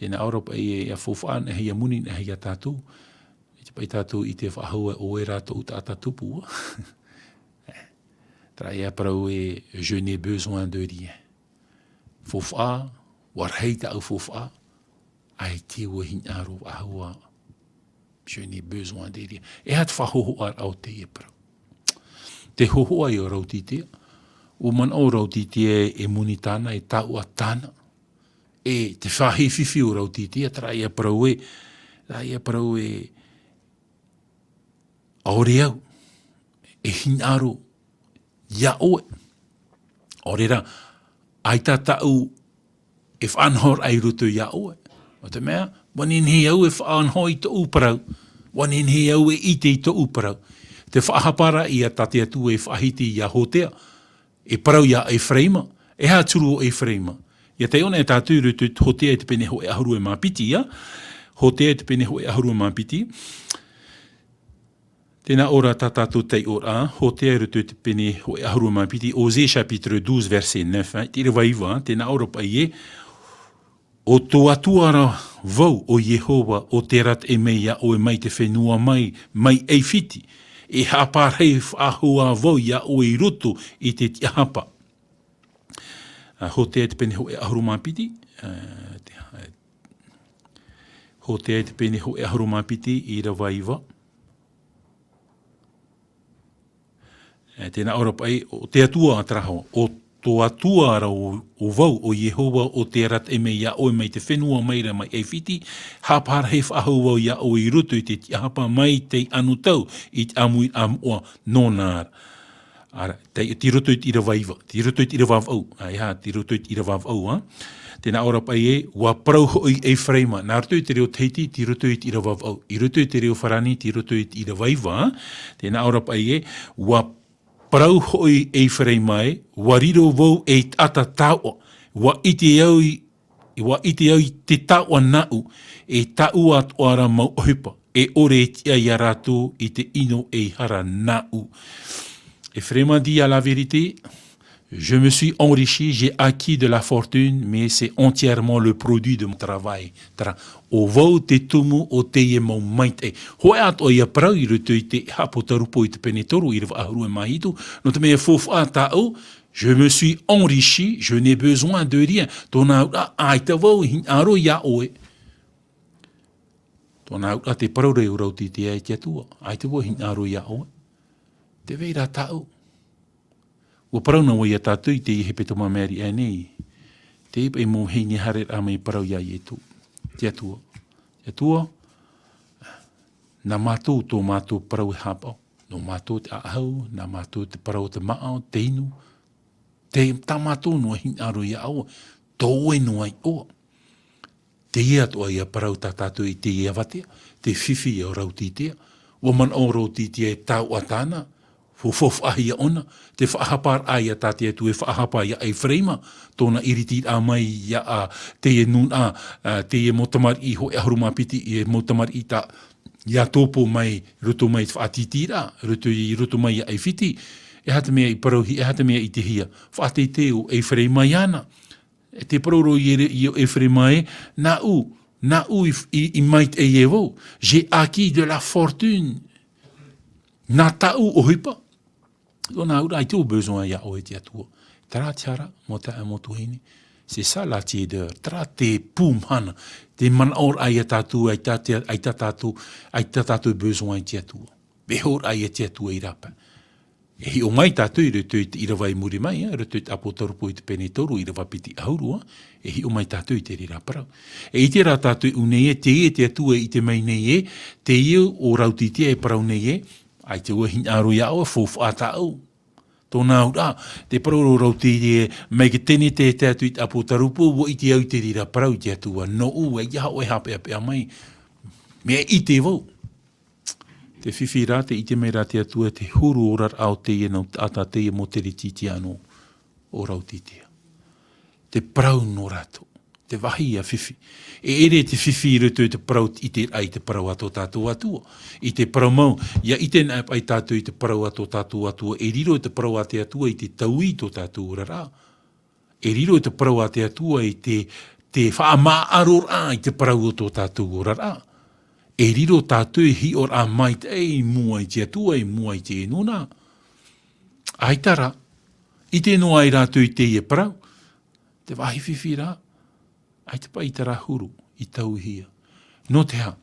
tēnā Europa e a fofaan e hia munin e hia tātou, e te pai tātou i te whahua o e rātou ta tatupu. Tera e a parau e je n'ai besoin de rien. Fofa, warhei ta au fofa, ai te ua hin aro ahua, je n'ai besoin de rien. E hat whahoho ar au te e parau. Te hohoa i o rautitea, o man o rautitea e munitana e tau a tana, e te whahe whiwhi o rautitea, tera ia parau e aore au, e hinaro, ia oe. Aorera, ai tā tau e whanhor ai rutu ia oe. O te mea, wanin he au e whanhoi to uparau, wanin he au e ite i to uparau. Te whahapara i a tate atu e whahiti i a hotea, e parau i a Efraima, e hā turu o Efraima. Ia te ona e tātou rutu hotea e te pene ho e ahuru e māpiti, ia? Hotea e te pene ho e ahuru e māpiti. Tēnā ora tātātou tei ora, ho te aerutu te pene ho e ahurua mapiti, Osée chapitre 12 verset 9, tira waiwa, tēnā ora pa ie, o tō atuara vau o Yehova o te rat e meia o e mai te whenua mai ei fiti, e haparei whahua vau ia o e roto i te tiahapa. Ho te pene ho e ahurua mapiti, ho te pene ho e ahurua mapiti i ra waiwa. Tēnā ora pai, o te atua atraho, o tō atua ara o vau o Yehova o te rat e mei ia o e mai te whenua mai ra mai e whiti, hapara he whahau ia o i rutu i te hapa mai te anu tau i te amui amua nōnāra. Ara, te rutu i te rawaiva, te rutu i te rawavau, te rutu i te rawavau, Tēnā ora pai e, wa parau hoi e whreima. Nā rutu i te reo teiti, te rutu i te rawavau. I rutu i te reo wharani, te rutu i te rawaiva. Tēnā ora pai e, wa parau hoi e whareimai, wa riro vau e ata taua, wa ite au te taua nau, e tau atuara mau ohipa, e ore tia i rātou i te ino e hara nau. Et vraiment dit à la vérité, je me suis enrichi, j'ai acquis de la fortune, mais c'est entièrement le produit de mon travail. O vau te tumu o te e mau maite. Hoe ato ia prau i rutu i te hapotarupo i te penetoru i rewa ahuru e mahitu. No te mea fofa tau, je me suis enrichi, je n'ai besoin de rien. Tōna ai te vau hin aro ia oe. Tōna te prau rei urauti te ai te atua. Ai te vau hin aro ia oe. Te veira tau. Ua parau na wai a tātou i te i hepe toma meri e nei. Te ipa e mō hei ni hare a mei parau ia i e tū. Te atua. Te atua, nā mātou tō mātou parau e hapau. Nō mātou te ahau, nā mātou te parau te maao, te inu. Tā mātou noa hin aro ia aua. Tō e noa i oa. Te ia toa ia parau tā tātou i te ia watea. Te whiwhi e o rauti tea. Ua man o rauti tea e tau atana. Fofof ahia ona, te whaahapar aia tātia tu e whaahapa ia ei whreima, tōna iriti a mai ia a te e nun a, te e motamar i ho e ahurumapiti i e motamar i ta ia tōpo mai, ruto mai te whaatitira, ruto mai ia ei whiti, e hata mea i parauhi, e hata mea i te hia, whaate te o ei whreima iana, e te parauro i e whreima e, na u i mait e evo, j'ai acquis de la fortune, na tau o hipa, Dona ura, ai tō besoin ia o e te atua. Tara tiara, mo te amotuhini. C'est ça la tiède. Tara te pūmhana. Te manaor ai a tātou, ai ta tātou besoin i te atua. Behor ai a te atua i rapa. E hi o mai tātou i rutu i rawai muri mai, rutu i apotarupo i te penetoru i rawapiti ahurua, e hi o mai tātou i te rira parau. E i te rā tātou unei e, te atua i te mai nei e, te iu o rauti te e parau nei e, ai te ua hin aru ia o fofu ata au. Tōna ura, te paroro rauti e mei ke tene te atu i te apotarupo, wo i te au te rira parau te atua. No u, e ia o e hape apea mai. Mea i te vau. Te whiwhi rā, te i te mei rā te atua, te huru o rar au te e nau ata te e mo te riti anō o rauti te. Te parau no rato. Te wahi a whiwhi. E ere te whiwhi i rutu te parau i te ai te parau ato tātou atua. I te parau mau, ia i te ai tātou i te parau ato tātou atua. E riro i te parau ate atua i te taui to tātou rara. E riro i te parau ate atua i te whaamāaro rā i te parau ato tātou rara. E riro tātou hi or a mai te ei mua i te atua, i mua i te enuna. Ai tara, i te noa i rātou i te e parau. Te wahi whiwhi rā. Ai te pai tara huru i tau hia. No te ha,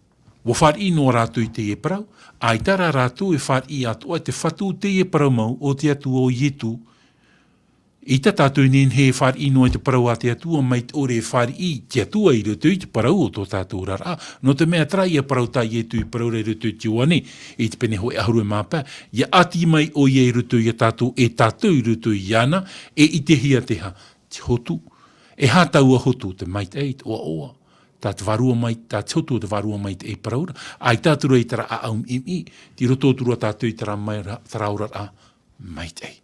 wo whar i no rātou i te e parau, ai tara rātou e whar i atu, ai te whatu te e parau mau o te atu o ietu. I ta tātou nen he whar i no e te parau a te atua, mai te ore e whar i te atua i rutu i te parau o tō tātou rara. No te mea trai e parau tā ietu i parau re rutu i te wane, i te pene ho e ahuru e māpā. Ia ati mai o i e rutu i tātou i rutu i ana, e i te hia te ha, te hotu. E hātau a hotu te mait eit oa. Tā te varua mai, tā te hotu te varua mai te e paraura. Ai tātura i tara a aum imi, ti roto turua tātou i tara mai taraura a mait ei.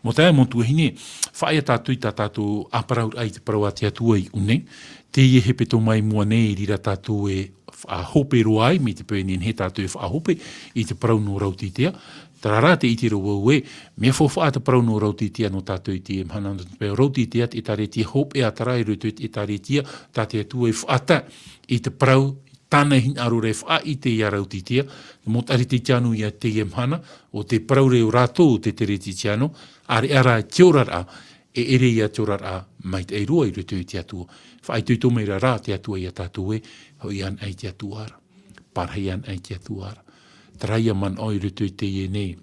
Mo tae montu hine, whae a tātou i tātou aparaura ai te paraua te atua i une, te ie hepe tō mai mua nei rira tātou e whaahope roai, mi te pēni he tātou whaahope, i te parau no rautitea. Tarara te iti roa mea whawha te parau no rautitea no tātou i te mhana no te rautitea, te tare te hope e atara i rutu i tare tia, tā te atua i whaata i te parau, tāna hin arure wha i te ia rautitea, mo tari te tianu ia te mhana, o te parau reo rātou te tere te tianu, are ara te orara, e ere ia te orara mai te eirua i rutu i te atua. Whaai tui tomeira rā te atua i a tātou hoi an ai te atua ara, parhei an ai te atua ara. Traia man oi rutu i te ie nei,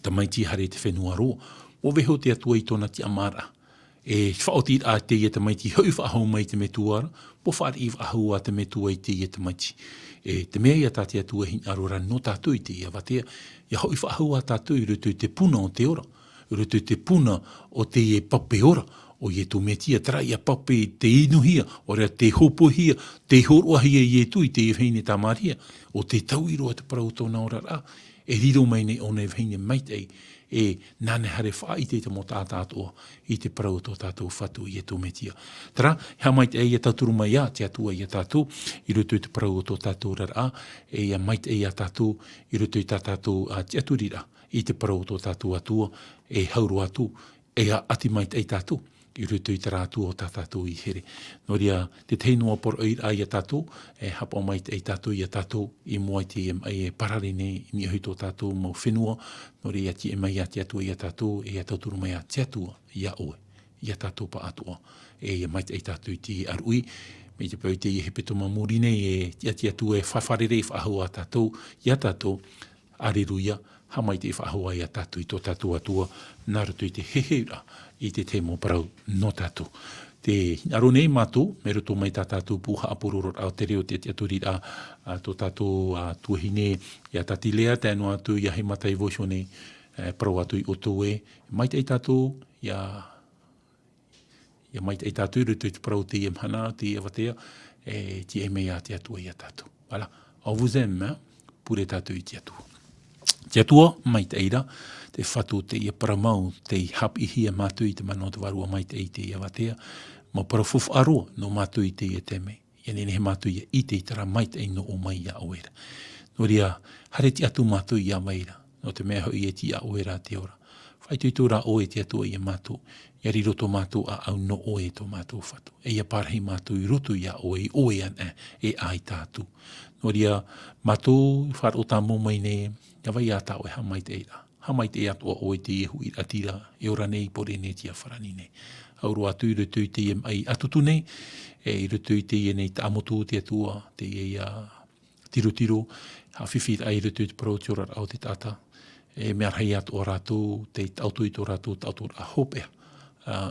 ta maiti hare te whenua roa, o veho te atua i tona ti amara. E whaoti a te ie te maiti hau whahau mai te metuara, po whaari i whahau a te metua i te ie te maiti. E te mea ia tā te atua hin arora no tātou i te ia watea, ia hau i whahau a tātou i rutu i te puna o te ora, i rutu i te puna o te ie pape ora, o ie tu metia traia pape te inuhia, o rea te hopohia, te horoahia i e tui, te e tā maria, o te tauiroa te parau tōna ora rā, e riro mai nei o nei vheine maitei, e nane hare wha i te mo tātātoa, i te parau tō tātou whatu i e tō metia. Tara, hea maitei e tauturu mai a, te atua i a tātou, i rutu i te parau tō tātou rara, e a maitei a tātou, i rutu i tātou a te aturira, i te parau tō tātou atua, e hauru atu, e a ati maitei tātou, i rutu i te rātua o tātou i here. Nō ria, te teinoa por ai a tātou, e hapa mai te tātou i a tātou, i mua te e parare nei, ni ahui tō tātou mau whenua, nō ria ti e mai a te atua i a tātou, e a tauturu mai a te atua i a oe, i a tātou pa atua, e mai te tātou i te arui, me te pau te i hepeto mamuri nei, e te atua e whawharere whahua a tātou, i a tātou, areruia, hamai te whahua i a tātou i tō tātou atua, nā rutu i te heheura, i te temo parau no tātou. Te aro nei mātou, me roto mai tā tātou puha apururot au te reo te aturi a tō tātou tuahine i a tati lea, tēno atu i a he matai voisho nei parau atu i oto e, mai te tātou i a mai te tātou roto i te parau te mhana, te awatea, ti e mea te atua i a tātou. Voilà, au vous aime, pure tātou i te atua. Te atua, mai te eira, te whatu te ia paramau, te hap i hia mātui te mano te warua mai te i te ia watea, ma parafufu aroa no mātui te ia te mei. Ia nene he mātui i te i tara mai te no o mai ia oera. No ria, hare ti atu mātui ia maira, no te mea hoi e ti a oera te ora. Whaitui tūra oe te atua ia mātou, ia riroto mātou a au no oe to mātou whatu. E ia parhei mātou i roto ia oe an e ai tātou. No ria, mātou whar o tā mai ne, ia vai a tāo e hamai te eira. Hamai te atua oe te ihu i atira, e ora nei pore ne tia wharani nei. Auro atu i rutu i te ia mai atutu nei, e i rutu i te ia nei ta amotu te atua, te ia tiro, ha whiwhir ai rutu i te parauti au te tata, e mea rhai atu o rātou, te tautu i tō rātou tautu a hopea,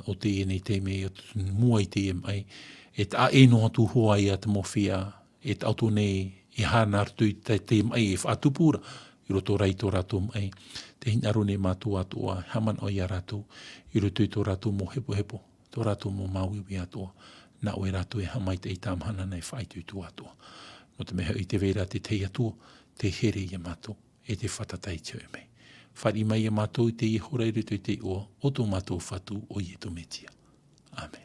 o te ia nei te mei, mua i te ia mai, e ta e no atu hoa i a te mowhia, e tautu nei, e hana rutu i te mai e whaatupura, i roto rai tō rātou mai, te hinaro ne mātou atua, haman o ia rātou, i roto i tō rātou mo hepo, tō rātou mo mauiwi atua, na oe rātou e hamai te i tāmhana nei whaitu i tō atua. No te meha i te vera te tei atua, te here i a mātou, e te whatatai te o mei. Whari mai a mātou i te i hora i roto i te oa, o tō mātou whatu o i e tō metia. Amen.